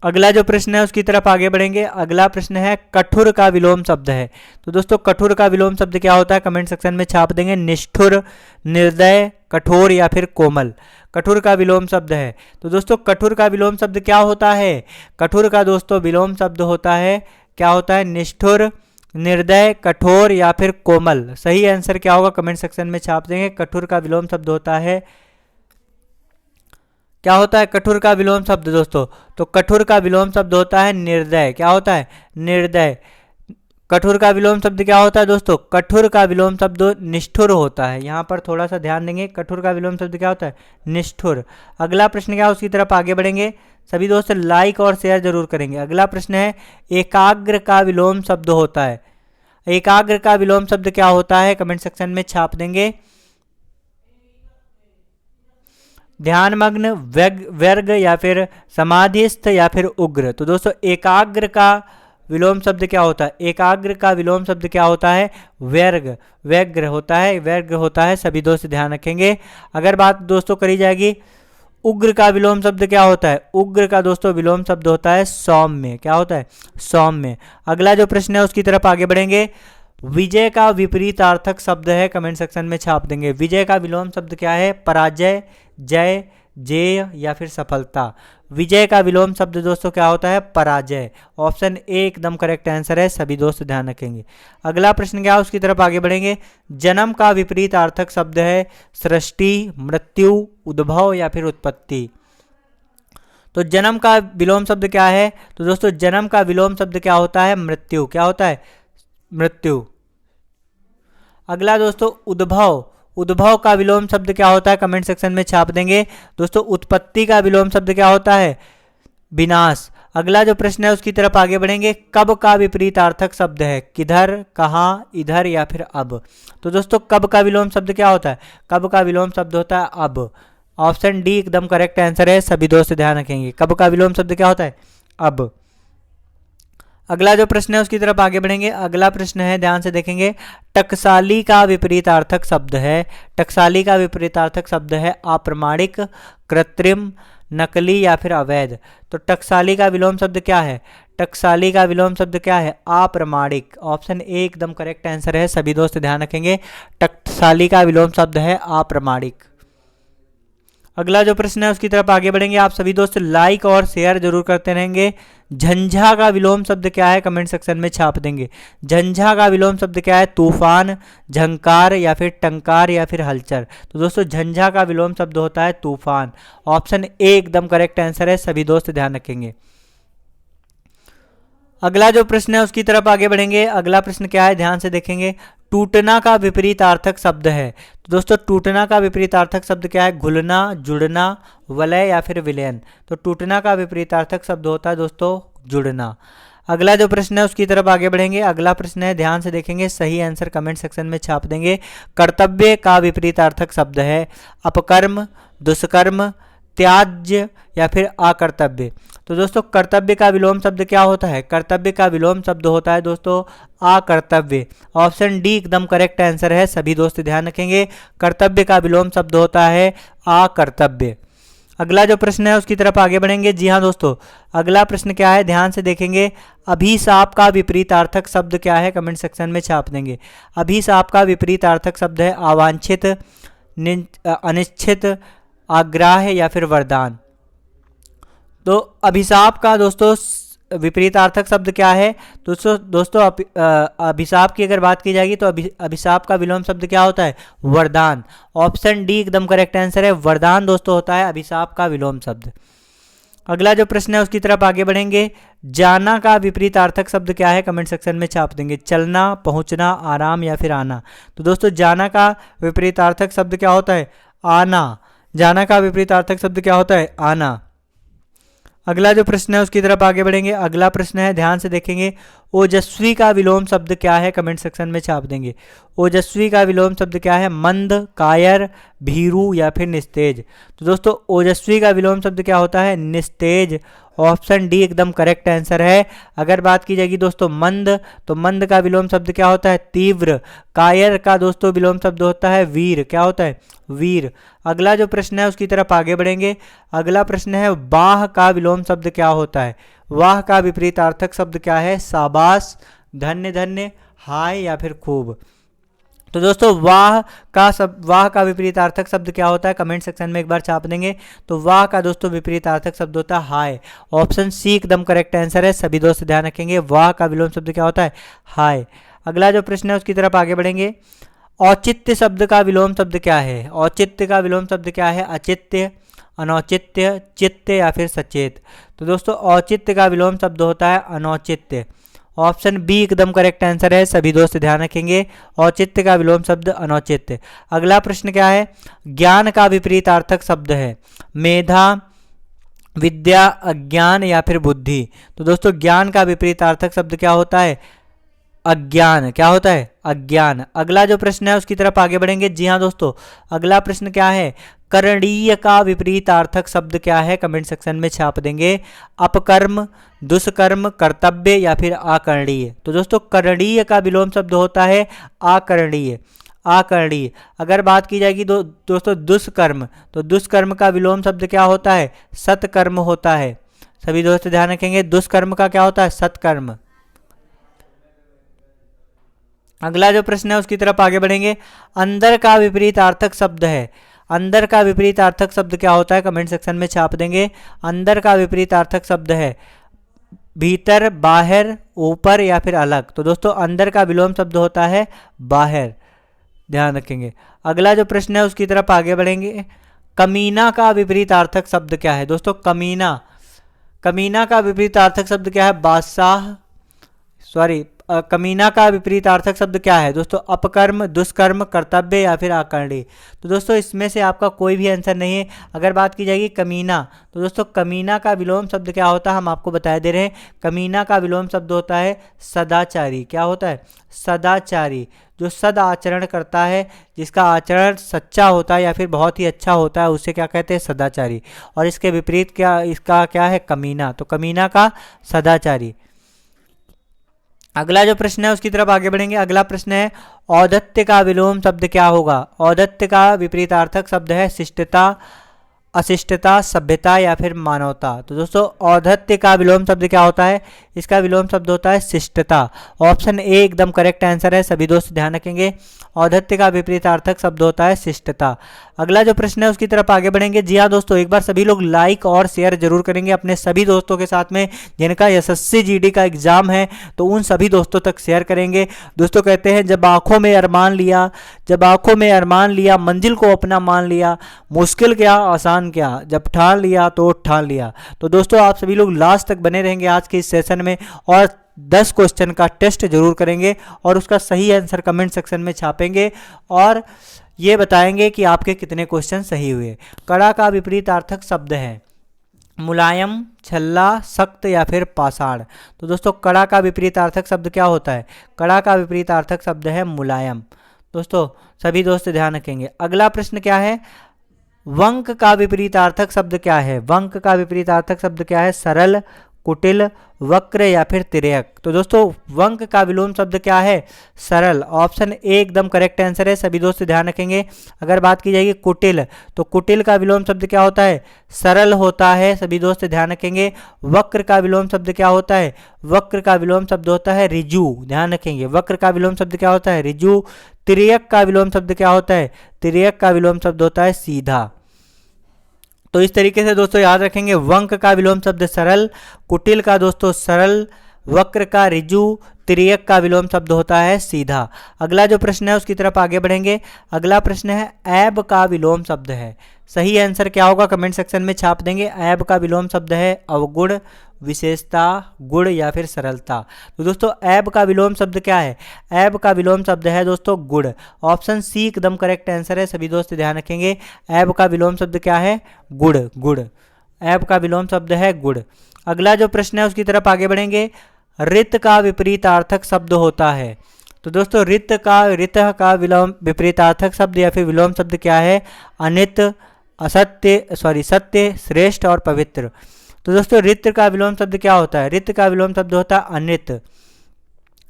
अगला जो प्रश्न है उसकी तरफ आगे बढ़ेंगे। अगला प्रश्न है कठोर का विलोम शब्द है। तो दोस्तों कठोर का विलोम शब्द क्या होता है, कमेंट सेक्शन में छाप देंगे। निष्ठुर, निर्दय, कठोर या फिर कोमल। कठोर का विलोम शब्द है। तो दोस्तों कठोर का विलोम शब्द क्या होता है, कठोर का दोस्तों विलोम शब्द होता है, क्या होता है, निष्ठुर, निर्दय, कठोर या फिर कोमल। सही आंसर क्या होगा, कमेंट सेक्शन में छाप देंगे। कठोर का विलोम शब्द होता है, क्या होता है कठोर का विलोम शब्द दोस्तों, तो कठोर का विलोम शब्द होता है निर्दय। क्या होता है, निर्दय। कठोर का विलोम शब्द क्या होता है दोस्तों, कठोर का विलोम शब्द निष्ठुर होता है। यहाँ पर थोड़ा सा ध्यान देंगे, कठोर का विलोम शब्द क्या होता है, निष्ठुर। अगला प्रश्न क्या है उसकी तरफ आगे बढ़ेंगे। सभी दोस्त लाइक और शेयर जरूर करेंगे। अगला प्रश्न है एकाग्र का विलोम शब्द होता है। एकाग्र का विलोम शब्द क्या होता है, कमेंट सेक्शन में छाप देंगे। ध्यानमग्न, व्यर्ग या फिर समाधिस्थ या फिर उग्र। तो दोस्तों एकाग्र का विलोम शब्द क्या होता है, एकाग्र का विलोम शब्द क्या होता है, व्यर्ग, व्यग्र होता है, व्यर्ग होता है। सभी दोस्त ध्यान रखेंगे। अगर बात दोस्तों करी जाएगी उग्र का विलोम शब्द क्या होता है, उग्र का दोस्तों विलोम शब्द होता है सौम्य। क्या होता है, सौम्य। अगला जो प्रश्न है उसकी तरफ आगे बढ़ेंगे। विजय का विपरीतार्थक शब्द है, कमेंट सेक्शन में छाप देंगे। विजय का विलोम शब्द क्या है, पराजय, जय, जेय या फिर सफलता। विजय का विलोम शब्द दोस्तों क्या होता है, पराजय। ऑप्शन ए एकदम करेक्ट आंसर है, सभी दोस्त ध्यान रखेंगे। अगला प्रश्न क्या है उसकी तरफ आगे बढ़ेंगे। जन्म का विपरीतार्थक शब्द है सृष्टि, मृत्यु, उद्भव या फिर उत्पत्ति। तो जन्म का विलोम शब्द क्या है, तो दोस्तों जन्म का विलोम शब्द क्या होता है, मृत्यु। क्या होता है, मृत्यु। अगला दोस्तों उद्भव, उद्भव का विलोम शब्द क्या होता है, कमेंट सेक्शन में छाप देंगे। दोस्तों उत्पत्ति का विलोम शब्द क्या होता है, विनाश। अगला जो प्रश्न है उसकी तरफ आगे बढ़ेंगे। कब का विपरीतार्थक शब्द है, किधर, कहाँ, इधर या फिर अब। तो दोस्तों कब का विलोम शब्द क्या होता है, कब का विलोम शब्द होता है अब। ऑप्शन डी एकदम करेक्ट आंसर है, सभी दोस्त ध्यान रखेंगे। कब का विलोम शब्द क्या होता है, अब। अगला जो प्रश्न है उसकी तरफ आगे बढ़ेंगे। अगला प्रश्न है, ध्यान से देखेंगे। टकसाली का विपरीतार्थक शब्द है। टकसाली का विपरीतार्थक शब्द है अप्रामाणिक, कृत्रिम, नकली या फिर अवैध। तो टकसाली का विलोम शब्द क्या है, टकसाली का विलोम शब्द क्या है, अप्रामाणिक। ऑप्शन ए एकदम करेक्ट आंसर है, सभी दोस्त ध्यान रखेंगे। टकसाली का विलोम शब्द है अप्रामाणिक। अगला जो प्रश्न है उसकी तरफ आगे बढ़ेंगे। आप सभी दोस्त लाइक और शेयर जरूर करते रहेंगे। झंझा का विलोम शब्द क्या है, कमेंट सेक्शन में छाप देंगे। झंझा का विलोम शब्द क्या है, तूफान, झंकार या फिर टंकार या फिर हलचल। तो दोस्तों झंझा का विलोम शब्द होता है तूफान। ऑप्शन ए एकदम करेक्ट आंसर है, सभी दोस्त ध्यान रखेंगे। अगला जो प्रश्न है उसकी तरफ आगे बढ़ेंगे। अगला प्रश्न क्या है, ध्यान से देखेंगे। टूटना का विपरीतार्थक शब्द है। तो दोस्तों टूटना का विपरीतार्थक शब्द क्या है? घुलना, जुड़ना, वलय या फिर विलयन। तो टूटना का विपरीतार्थक शब्द होता है दोस्तों जुड़ना। अगला जो प्रश्न है उसकी तरफ आगे बढ़ेंगे। अगला प्रश्न है, ध्यान से देखेंगे, सही आंसर कमेंट सेक्शन में छाप देंगे। कर्तव्य का विपरीतार्थक शब्द है अपकर्म, दुष्कर्म, त्याज्य या फिर अकर्तव्य। तो दोस्तों कर्तव्य का विलोम शब्द क्या होता है? कर्तव्य का विलोम शब्द होता है दोस्तों अकर्तव्य। ऑप्शन डी एकदम करेक्ट आंसर है, सभी दोस्त ध्यान रखेंगे। कर्तव्य का विलोम शब्द होता है अकर्तव्य। अगला जो प्रश्न है उसकी तरफ आगे बढ़ेंगे। जी हाँ दोस्तों, अगला प्रश्न क्या है? ध्यान से देखेंगे। अभिशाप का विपरीतार्थक शब्द क्या है? कमेंट सेक्शन में छाप देंगे। अभिशाप का विपरीतार्थक शब्द है अवांछित, अनिश्चित, आग्राह्य या फिर वरदान। तो अभिशाप का दोस्तों विपरीतार्थक शब्द क्या है? दोस्तों अभिशाप की अगर बात की जाएगी तो अभिशाप का विलोम शब्द क्या होता है? वरदान। ऑप्शन डी एकदम करेक्ट आंसर है, वरदान दोस्तों होता है अभिशाप का विलोम शब्द। अगला जो प्रश्न है उसकी तरफ आगे बढ़ेंगे। जाना का विपरीतार्थक शब्द क्या है? कमेंट सेक्शन में छाप देंगे। चलना, पहुंचना, आराम या फिर आना। तो दोस्तों जाना का विपरीतार्थक शब्द क्या होता है? आना। जाना का विपरीतार्थक शब्द क्या होता है? आना। अगला जो प्रश्न है उसकी तरफ आगे बढ़ेंगे। अगला प्रश्न है, ध्यान से देखेंगे। ओजस्वी का विलोम शब्द क्या है? कमेंट सेक्शन में छाप देंगे। ओजस्वी का विलोम शब्द क्या है? मंद, कायर, भीरू या फिर निस्तेज। तो दोस्तों ओजस्वी का विलोम शब्द क्या होता है? निस्तेज। ऑप्शन डी एकदम करेक्ट आंसर है। अगर बात की जाएगी दोस्तों मंद, तो मंद का विलोम शब्द क्या होता है? तीव्र। कायर का दोस्तों विलोम शब्द होता है वीर। क्या होता है? वीर। अगला जो प्रश्न है उसकी तरफ आगे बढ़ेंगे। अगला प्रश्न है, वाह का विलोम शब्द क्या होता है? वाह का विपरीतार्थक शब्द क्या है? शाबाश, धन्य धन्य, हाय या फिर खूब। तो दोस्तों वाह का विपरीतार्थक शब्द क्या होता है? कमेंट सेक्शन में एक बार छाप देंगे। तो वाह का दोस्तों विपरीतार्थक शब्द होता है हाय। ऑप्शन सी एकदम करेक्ट आंसर है, सभी दोस्त ध्यान रखेंगे। वाह का विलोम शब्द क्या होता है? हाय। अगला जो प्रश्न है उसकी तरफ आगे बढ़ेंगे। औचित्य शब्द का विलोम शब्द क्या है? औचित्य का विलोम शब्द क्या है? अचित्य, अनौचित्य, चित्त या फिर सचेत। तो दोस्तों औचित्य का विलोम शब्द होता है अनौचित्य। ऑप्शन बी एकदम करेक्ट आंसर है, सभी दोस्त ध्यान रखेंगे। औचित्य का विलोम शब्द अनौचित्य। अगला प्रश्न क्या है? ज्ञान का विपरीतार्थक शब्द है मेधा, विद्या, अज्ञान या फिर बुद्धि। तो दोस्तों ज्ञान का विपरीतार्थक शब्द क्या होता है? अज्ञान। क्या होता है? अज्ञान। अगला जो प्रश्न है उसकी तरफ आगे बढ़ेंगे। जी हाँ दोस्तों, अगला प्रश्न क्या है? करणीय का विपरीतार्थक शब्द क्या है? कमेंट सेक्शन में छाप देंगे। अपकर्म, दुष्कर्म, कर्तव्य या फिर आकरणीय। तो दोस्तों करणीय का विलोम शब्द होता है आकरणीय। आकरणीय। अगर बात की जाएगी दोस्तों दुष्कर्म, तो दुष्कर्म का विलोम शब्द क्या होता है? सत्कर्म होता है। सभी दोस्त ध्यान रखेंगे, दुष्कर्म का क्या होता है? सत्कर्म। अगला जो प्रश्न है उसकी तरफ आगे बढ़ेंगे। अंदर का विपरीतार्थक शब्द है। अंदर का विपरीतार्थक शब्द क्या होता है? कमेंट सेक्शन में छाप देंगे। अंदर का विपरीतार्थक शब्द है भीतर, बाहर, ऊपर या फिर अलग। तो दोस्तों अंदर का विलोम शब्द होता है बाहर, ध्यान रखेंगे। अगला जो प्रश्न है उसकी तरफ आगे बढ़ेंगे। कमीना का विपरीतार्थक शब्द क्या है? दोस्तों कमीना का विपरीतार्थक शब्द क्या है? बादशाह, कमीना का विपरीतार्थक शब्द क्या है दोस्तों? अपकर्म, दुष्कर्म, कर्तव्य या फिर आकरणीय। तो दोस्तों इसमें से आपका कोई भी आंसर नहीं है। अगर बात की जाएगी कमीना, तो दोस्तों कमीना का विलोम शब्द क्या होता है? हम आपको बता दे रहे हैं। कमीना का विलोम शब्द होता है सदाचारी। क्या होता है? सदाचारी। जो सद आचरण करता है, जिसका आचरण सच्चा होता है या फिर बहुत ही अच्छा होता है, उसे क्या कहते हैं? सदाचारी। और इसके विपरीत इसका क्या है? कमीना। तो कमीना का सदाचारी। अगला जो प्रश्न है उसकी तरफ आगे बढ़ेंगे। अगला प्रश्न है, औदत्य का विलोम शब्द क्या होगा? औदत्य का विपरीतार्थक शब्द है शिष्टता, अशिष्टता, सभ्यता या फिर मानवता। तो दोस्तों औदत्य का विलोम शब्द क्या होता है? इसका विलोम शब्द होता है शिष्टता। ऑप्शन ए एकदम करेक्ट आंसर है, सभी दोस्त ध्यान रखेंगे। औदत्य का विपरीतार्थक शब्द होता है शिष्टता। अगला जो प्रश्न है उसकी तरफ आगे बढ़ेंगे। जी हाँ दोस्तों, एक बार सभी लोग लाइक और शेयर जरूर करेंगे अपने सभी दोस्तों के साथ में जिनका एसएससी जीडी का एग्जाम है, तो उन सभी दोस्तों तक शेयर करेंगे। दोस्तों कहते हैं जब आंखों में अरमान लिया, मंजिल को अपना मान लिया, मुश्किल क्या आसान क्या, जब ठान लिया तो ठान लिया। तो दोस्तों आप सभी लोग लास्ट तक बने रहेंगे आज के इस सेशन में, और 10 क्वेश्चन का टेस्ट जरूर करेंगे और उसका सही आंसर कमेंट सेक्शन में छापेंगे और ये बताएंगे कि आपके कितने क्वेश्चन सही हुए। कड़ा का विपरीतार्थक शब्द है मुलायम, छल्ला, सख्त या फिर पाषाण। तो दोस्तों कड़ा का विपरीतार्थक शब्द क्या होता है? कड़ा का विपरीतार्थक शब्द है मुलायम। दोस्तों सभी दोस्त ध्यान रखेंगे। अगला प्रश्न क्या है? वंक का विपरीतार्थक शब्द क्या है? वंक का विपरीतार्थक शब्द क्या है? सरल, कुटिल, वक्र या फिर तिर्यक। तो दोस्तों वंक का विलोम शब्द क्या है? सरल। ऑप्शन ए एकदम करेक्ट आंसर है, सभी दोस्त ध्यान रखेंगे। अगर बात की जाएगी कुटिल, तो कुटिल का विलोम शब्द क्या होता है? सरल होता है, सभी दोस्त ध्यान रखेंगे। वक्र का विलोम शब्द क्या होता है? वक्र का विलोम शब्द होता है ऋजु, ध्यान रखेंगे। वक्र का विलोम शब्द क्या होता है? ऋजु। तिर्यक का विलोम शब्द क्या होता है? तिर्यक का विलोम शब्द होता है सीधा। तो इस तरीके से दोस्तों याद रखेंगे, वंक का विलोम शब्द सरल, कुटिल का दोस्तों सरल, वक्र का ऋजु, तिर्यक का विलोम शब्द होता है सीधा। अगला जो प्रश्न है उसकी तरफ आगे बढ़ेंगे। अगला प्रश्न है ऐब का विलोम शब्द है। सही आंसर क्या होगा कमेंट सेक्शन में छाप देंगे। ऐब का विलोम शब्द है अवगुण, विशेषता, गुण या फिर सरलता। तो दोस्तों ऐब का विलोम शब्द क्या है? ऐब का विलोम शब्द है दोस्तों गुण। ऑप्शन सी एकदम करेक्ट आंसर है, सभी दोस्त ध्यान रखेंगे। ऐब का विलोम शब्द क्या है? गुण, गुण। ऐब का विलोम शब्द है गुण। अगला जो प्रश्न है उसकी तरफ आगे बढ़ेंगे। रित का विपरीतार्थक शब्द होता है। तो दोस्तों रित का विलोम विपरीतार्थक शब्द या फिर विलोम शब्द क्या है? अनित, असत्य, सत्य, श्रेष्ठ और पवित्र। तो दोस्तों रित का विलोम शब्द क्या होता है? रित का विलोम शब्द होता है अनित।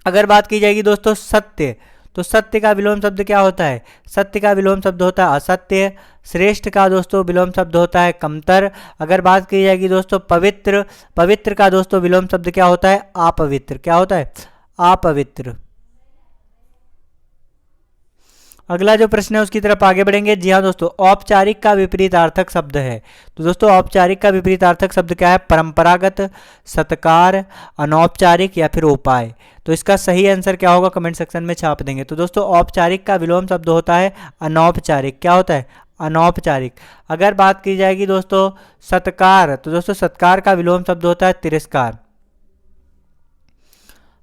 अगर बात की जाएगी दोस्तों सत्य, तो सत्य का विलोम शब्द क्या होता है? सत्य का विलोम शब्द होता है असत्य। श्रेष्ठ का दोस्तों विलोम शब्द होता है कमतर। अगर बात की जाएगी दोस्तों पवित्र, पवित्र का दोस्तों विलोम शब्द क्या होता है? अपवित्र। क्या होता है? अपवित्र। अगला जो प्रश्न है उसकी तरफ आगे बढ़ेंगे। जी हाँ दोस्तों, औपचारिक का विपरीतार्थक शब्द है। तो दोस्तों औपचारिक का विपरीतार्थक शब्द क्या है? परंपरागत, सत्कार, अनौपचारिक या फिर उपाय। तो इसका सही आंसर क्या होगा कमेंट सेक्शन में छाप देंगे। तो दोस्तों औपचारिक का विलोम शब्द होता है अनौपचारिक। क्या होता है? अनौपचारिक। अगर बात की जाएगी दोस्तों सत्कार, तो दोस्तों सत्कार का विलोम शब्द होता है तिरस्कार।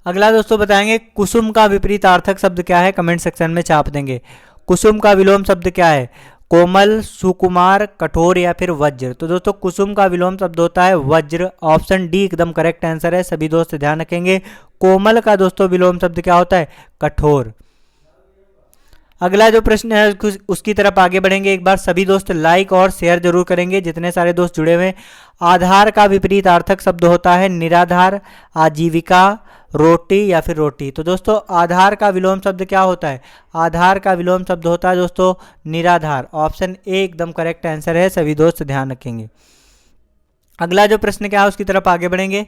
अगला दोस्तों बताएंगे कुसुम का विपरीतार्थक शब्द क्या है, कमेंट सेक्शन में छाप देंगे। कुसुम का विलोम शब्द क्या है? कोमल, सुकुमार, कठोर या फिर वज्र। तो दोस्तों कुसुम का विलोम शब्द होता है वज्र। ऑप्शन डी एकदम करेक्ट आंसर है, सभी दोस्त ध्यान रखेंगे। कोमल का दोस्तों विलोम शब्द क्या होता है? कठोर। अगला जो प्रश्न है उसकी तरफ आगे बढ़ेंगे। एक बार सभी दोस्त लाइक और शेयर जरूर करेंगे जितने सारे दोस्त जुड़े हुए हैं। आधार का विपरीतार्थक शब्द होता है निराधार, आजीविका, रोटी या फिर रोटी। तो दोस्तों आधार का विलोम शब्द क्या होता है? आधार का विलोम शब्द होता है दोस्तों निराधार। ऑप्शन ए एकदम करेक्ट आंसर है, सभी दोस्त ध्यान रखेंगे। अगला जो प्रश्न क्या है उसकी तरफ आगे बढ़ेंगे।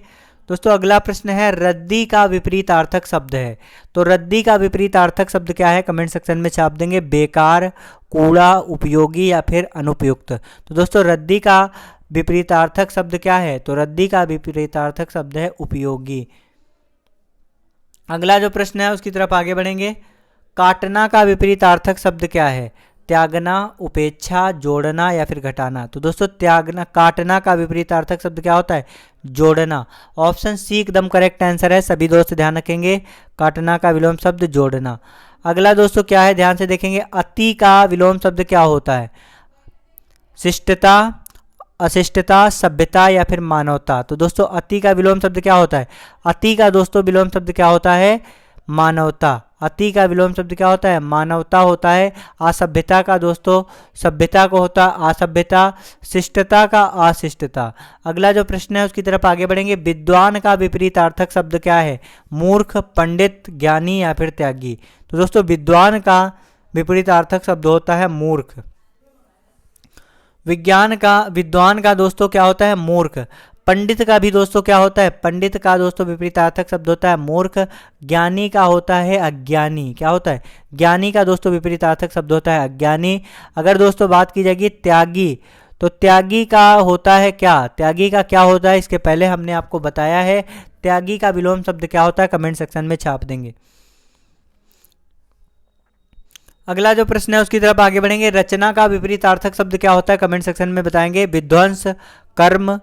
दोस्तों अगला प्रश्न है रद्दी का विपरीतार्थक शब्द है। तो रद्दी का विपरीतार्थक शब्द क्या है कमेंट सेक्शन में छाप देंगे। बेकार, कूड़ा, उपयोगी या फिर अनुपयुक्त। तो दोस्तों रद्दी का विपरीतार्थक शब्द क्या है? तो रद्दी का विपरीतार्थक शब्द है उपयोगी। अगला जो प्रश्न है उसकी तरफ आगे बढ़ेंगे। काटना का विपरीतार्थक शब्द क्या है? त्यागना, उपेक्षा, जोड़ना या फिर घटाना। तो दोस्तों त्यागना, काटना का विपरीतार्थक शब्द क्या होता है? जोड़ना। ऑप्शन सी एकदम करेक्ट आंसर है, सभी दोस्त ध्यान रखेंगे। काटना का विलोम शब्द जोड़ना। अगला दोस्तों क्या है ध्यान से देखेंगे। अति का विलोम शब्द क्या होता है? शिष्टता, अशिष्टता, सभ्यता या फिर मानवता। तो दोस्तों अति का विलोम शब्द क्या होता है? अति का दोस्तों विलोम शब्द क्या होता है? मानवता। अति का विलोम शब्द क्या होता है? मानवता होता है। असभ्यता का दोस्तों सभ्यता को होता है असभ्यता। शिष्टता का अशिष्टता। अगला जो प्रश्न है उसकी तरफ आगे बढ़ेंगे। विद्वान का विपरीतार्थक शब्द क्या है? मूर्ख, पंडित, ज्ञानी या फिर त्यागी। तो दोस्तों विद्वान का विपरीतार्थक शब्द होता है मूर्ख। विद्वान का दोस्तों क्या होता है? मूर्ख। पंडित का भी दोस्तों क्या होता है? पंडित का दोस्तों विपरीतार्थक शब्द होता है मूर्ख। ज्ञानी का होता है अज्ञानी। क्या होता है? ज्ञानी का दोस्तों विपरीतार्थक शब्द होता है अज्ञानी। अगर दोस्तों बात की जाएगी त्यागी, तो त्यागी का होता है क्या? त्यागी का क्या होता है इसके पहले हमने आपको बताया है। त्यागी का विलोम शब्द क्या होता है कमेंट सेक्शन में छाप देंगे। अगला जो प्रश्न है उसकी तरफ आगे बढ़ेंगे। रचना का विपरीतार्थक शब्द क्या होता है कमेंट सेक्शन में बताएंगे। विध्वंस, कर्म,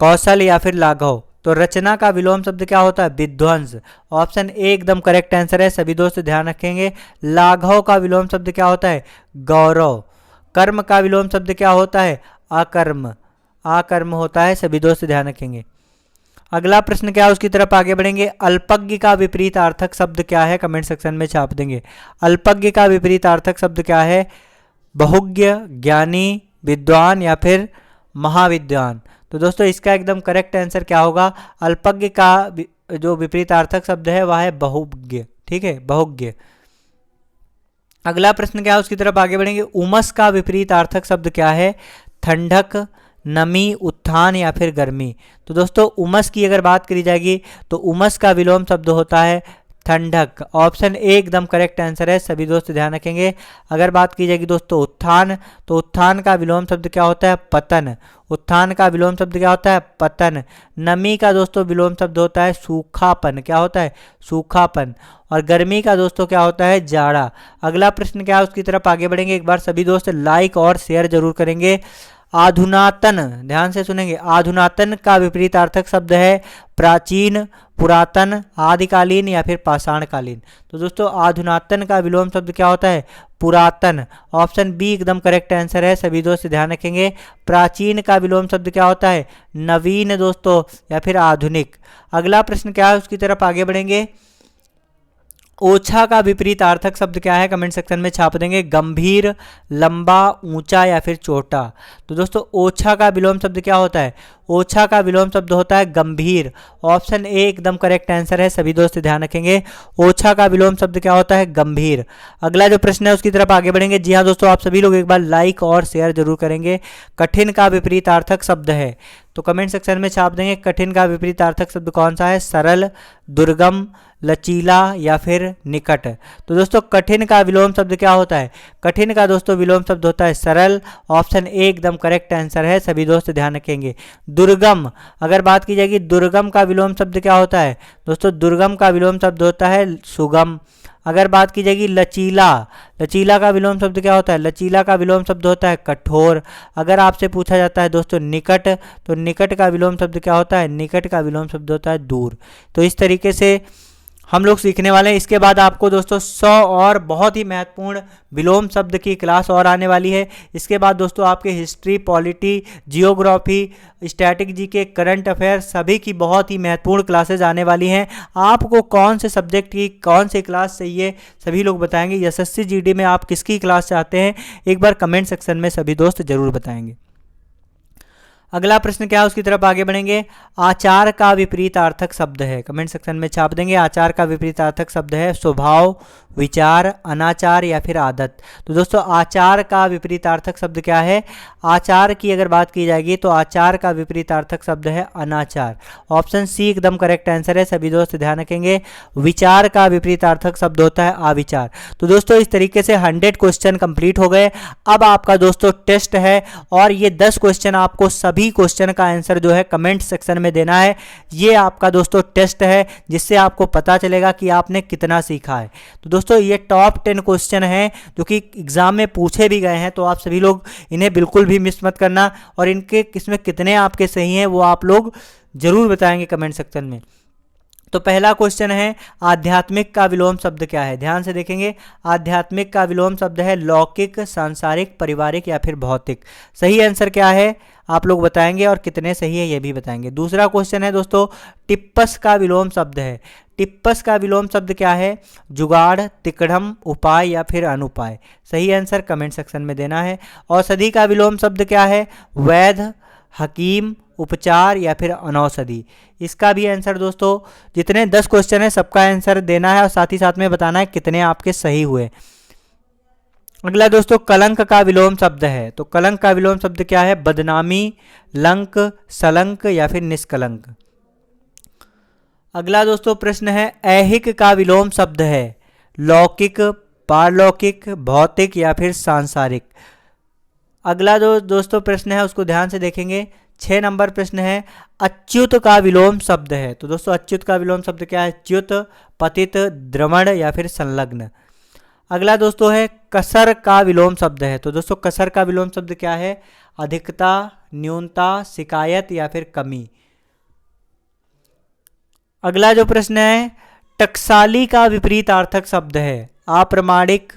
कौशल या फिर लाघव। तो रचना का विलोम शब्द क्या होता है? विध्वंस। ऑप्शन ए एकदम करेक्ट आंसर है, सभी दोस्त ध्यान रखेंगे। लाघव का विलोम शब्द क्या होता है? गौरव। कर्म का विलोम शब्द क्या होता है? अकर्म। अकर्म होता है, सभी दोस्त ध्यान रखेंगे। अगला प्रश्न क्या है, उसकी तरफ आगे बढ़ेंगे। अल्पज्ञ का विपरीतार्थक शब्द क्या है? कमेंट सेक्शन में छाप देंगे। अल्पज्ञ का विपरीतार्थक शब्द क्या है? बहुज्ञ, ज्ञानी, विद्वान या फिर महाविद्वान। तो दोस्तों इसका एकदम करेक्ट आंसर क्या होगा? अल्पज्ञ का जो विपरीतार्थक शब्द है वह है बहुज्ञ। ठीक है, बहुज्ञ। अगला प्रश्न क्या है, उसकी तरफ आगे बढ़ेंगे। उमस का विपरीतार्थक शब्द क्या है? ठंडक, नमी, उत्थान या फिर गर्मी। तो दोस्तों उमस की अगर बात करी जाएगी तो उमस का विलोम शब्द होता है ठंडक। ऑप्शन ए एकदम करेक्ट आंसर है, सभी दोस्त ध्यान रखेंगे। अगर बात की जाएगी दोस्तों उत्थान, तो उत्थान का विलोम शब्द क्या होता है? पतन। उत्थान का विलोम शब्द क्या होता है? पतन। नमी का दोस्तों विलोम शब्द होता है सूखापन। क्या होता है? सूखापन। और गर्मी का दोस्तों क्या होता है? जाड़ा। अगला प्रश्न क्या है, उसकी तरफ आगे बढ़ेंगे। एक बार सभी दोस्त लाइक और शेयर जरूर करेंगे। आधुनातन, ध्यान से सुनेंगे। आधुनातन का विपरीतार्थक शब्द है प्राचीन, पुरातन, आदिकालीन या फिर पाषाणकालीन। तो दोस्तों आधुनातन का विलोम शब्द क्या होता है? पुरातन। ऑप्शन बी एकदम करेक्ट आंसर है, सभी दोस्त ध्यान रखेंगे। प्राचीन का विलोम शब्द क्या होता है? नवीन दोस्तों या फिर आधुनिक। अगला प्रश्न क्या है, उसकी तरफ आगे बढ़ेंगे। ओछा का विपरीतार्थक शब्द क्या है? कमेंट सेक्शन में छाप देंगे। गंभीर, लंबा, ऊंचा या फिर छोटा। तो दोस्तों ओछा का विलोम शब्द क्या होता है? ओछा का विलोम शब्द होता है गंभीर। ऑप्शन ए एकदम करेक्ट आंसर है, सभी दोस्त ध्यान रखेंगे। ओछा का विलोम शब्द क्या होता है? गंभीर। अगला जो प्रश्न है उसकी तरफ आगे बढ़ेंगे। जी हाँ दोस्तों, आप सभी लोग एक बार लाइक और शेयर जरूर करेंगे। कठिन का विपरीतार्थक शब्द है, तो कमेंट सेक्शन में छाप देंगे। कठिन का विपरीतार्थक शब्द कौन सा है? सरल, दुर्गम, लचीला या फिर निकट। तो दोस्तों कठिन का विलोम शब्द क्या होता है? कठिन का दोस्तों विलोम शब्द होता है सरल। ऑप्शन ए एकदम करेक्ट आंसर है, सभी दोस्त ध्यान रखेंगे। दुर्गम, अगर बात की जाएगी दुर्गम का विलोम शब्द क्या होता है? दोस्तों दुर्गम का विलोम शब्द होता है सुगम। अगर बात की जाएगी लचीला, लचीला का विलोम शब्द क्या होता है? लचीला का विलोम शब्द होता है कठोर। अगर आपसे पूछा जाता है दोस्तों निकट, तो निकट का विलोम शब्द क्या होता है? निकट का विलोम शब्द होता है दूर। तो इस तरीके से हम लोग सीखने वाले हैं। इसके बाद आपको दोस्तों 100 और बहुत ही महत्वपूर्ण विलोम शब्द की क्लास और आने वाली है। इसके बाद दोस्तों आपके history, polity, geography, static GK, current affair सभी की बहुत ही महत्वपूर्ण क्लासेज आने वाली हैं। आपको कौन से सब्जेक्ट की कौन सी क्लास चाहिए सभी लोग बताएंगे। एसएससी जीडी में आप किसकी क्लास चाहते हैं एक बार कमेंट सेक्शन में सभी दोस्त जरूर बताएंगे। अगला प्रश्न क्या है, उसकी तरफ आगे बढ़ेंगे। आचार का विपरीतार्थक शब्द है, कमेंट सेक्शन में छाप देंगे। आचार का विपरीतार्थक शब्द है स्वभाव, विचार, अनाचार या फिर आदत। तो दोस्तों आचार का विपरीतार्थक शब्द क्या है? आचार की अगर बात की जाएगी तो आचार का विपरीतार्थक शब्द है अनाचार। ऑप्शन सी एकदम करेक्ट आंसर है, सभी दोस्त ध्यान रखेंगे। विचार का विपरीतार्थक शब्द होता है अविचार। तो दोस्तों इस तरीके से 100 क्वेश्चन कंप्लीट हो गए। अब आपका दोस्तों टेस्ट है और ये 10 क्वेश्चन आपको सभी क्वेश्चन का आंसर जो है कमेंट सेक्शन में देना है। ये आपका दोस्तों टेस्ट है जिससे आपको पता चलेगा कि आपने कितना सीखा है। तो दोस्तों ये टॉप 10 क्वेश्चन हैं जो कि एग्जाम में पूछे भी गए हैं, तो आप सभी लोग इन्हें बिल्कुल भी मिस मत करना और इनके किसमें कितने आपके सही हैं वो आप लोग जरूर बताएंगे कमेंट सेक्शन में। तो पहला क्वेश्चन है आध्यात्मिक का विलोम शब्द क्या है? ध्यान से देखेंगे। आध्यात्मिक का विलोम शब्द है लौकिक, सांसारिक, पारिवारिक या फिर भौतिक। सही आंसर क्या है आप लोग बताएंगे और कितने सही है ये भी बताएंगे। दूसरा क्वेश्चन है दोस्तों टिप्पस का विलोम शब्द है। टिप्पस का विलोम शब्द क्या है? जुगाड़, तिकड़म, उपाय या फिर अनुपाय। सही आंसर कमेंट सेक्शन में देना है। औषधि का विलोम शब्द क्या है? वैद्य, हकीम, उपचार या फिर अनौषधि। इसका भी आंसर दोस्तों जितने 10 क्वेश्चन है सबका आंसर देना है और साथ ही साथ में बताना है कितने आपके सही हुए। अगला दोस्तों कलंक का विलोम शब्द है। तो कलंक का विलोम शब्द क्या है? बदनामी, लंक, सलंक या फिर निष्कलंक। अगला दोस्तों प्रश्न है ऐहिक का विलोम शब्द है लौकिक, पारलौकिक, भौतिक या फिर सांसारिक। अगला दोस्तों प्रश्न है उसको ध्यान से देखेंगे। 6 नंबर प्रश्न है अच्युत का विलोम शब्द है। तो दोस्तों अच्युत का विलोम शब्द क्या है? च्युत, पतित, द्रमण या फिर संलग्न। अगला दोस्तों है कसर का विलोम शब्द है। तो दोस्तों कसर का विलोम शब्द क्या है? अधिकता, न्यूनता, शिकायत या फिर कमी। अगला जो प्रश्न है, टकसाली का विपरीतार्थक शब्द है, अप्रामाणिक,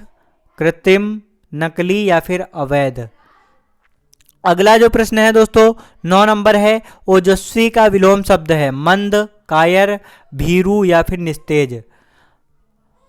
कृत्रिम, नकली या फिर अवैध। अगला जो प्रश्न है दोस्तों 9 नंबर है, ओजस्वी का विलोम शब्द है, मंद, कायर, भीरू या फिर निस्तेज।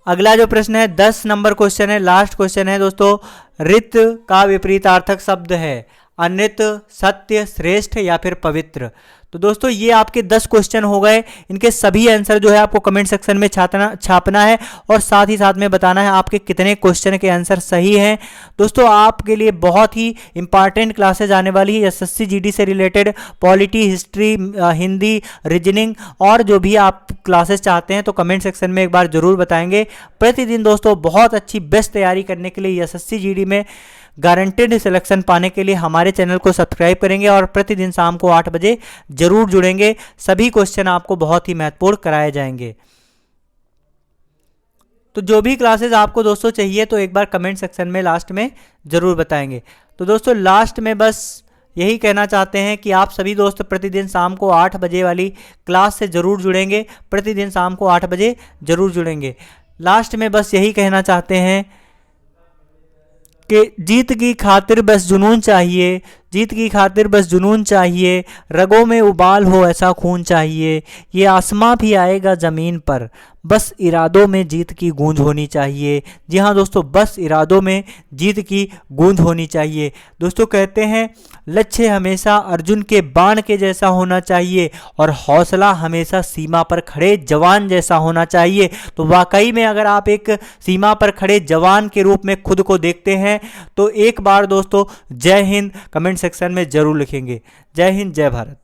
अगला जो प्रश्न है 10 नंबर क्वेश्चन है, लास्ट क्वेश्चन है दोस्तों, ऋत का विपरीतार्थक शब्द है, अनृत, सत्य, श्रेष्ठ या फिर पवित्र। तो दोस्तों ये आपके 10 क्वेश्चन हो गए। इनके सभी आंसर जो है आपको कमेंट सेक्शन में छापना है और साथ ही साथ में बताना है आपके कितने क्वेश्चन के आंसर सही हैं। दोस्तों आपके लिए बहुत ही इंपॉर्टेंट क्लासेज आने वाली है एसएससी जीडी से related, polity, history, Hindi, reasoning और जो भी आप क्लासेस चाहते हैं तो कमेंट सेक्शन में एक बार जरूर बताएंगे। प्रतिदिन दोस्तों बहुत अच्छी बेस्ट तैयारी करने के लिए एसएससी जीडी में गारंटेड सिलेक्शन पाने के लिए हमारे चैनल को सब्सक्राइब करेंगे और प्रतिदिन शाम को 8 बजे जरूर जुड़ेंगे। सभी क्वेश्चन आपको बहुत ही महत्वपूर्ण कराए जाएंगे। तो जो भी क्लासेस आपको दोस्तों चाहिए तो एक बार कमेंट सेक्शन में लास्ट में जरूर बताएंगे। तो दोस्तों लास्ट में बस यही कहना चाहते हैं कि आप सभी दोस्त प्रतिदिन शाम को 8 बजे वाली क्लास से जरूर जुड़ेंगे, प्रतिदिन शाम को 8 बजे जरूर जुड़ेंगे। लास्ट में बस यही कहना चाहते हैं कि जीत की खातिर बस जुनून चाहिए, जीत की खातिर बस जुनून चाहिए, रगों में उबाल हो ऐसा खून चाहिए, ये आसमां भी आएगा ज़मीन पर, बस इरादों में जीत की गूंज होनी चाहिए। जी हाँ दोस्तों, बस इरादों में जीत की गूंज होनी चाहिए। दोस्तों कहते हैं लक्ष्य हमेशा अर्जुन के बाण के जैसा होना चाहिए और हौसला हमेशा सीमा पर खड़े जवान जैसा होना चाहिए। तो वाकई में अगर आप एक सीमा पर खड़े जवान के रूप में खुद को देखते हैं तो एक बार दोस्तों जय हिंद कमेंट सेक्शन में जरूर लिखेंगे। जय हिंद, जय भारत।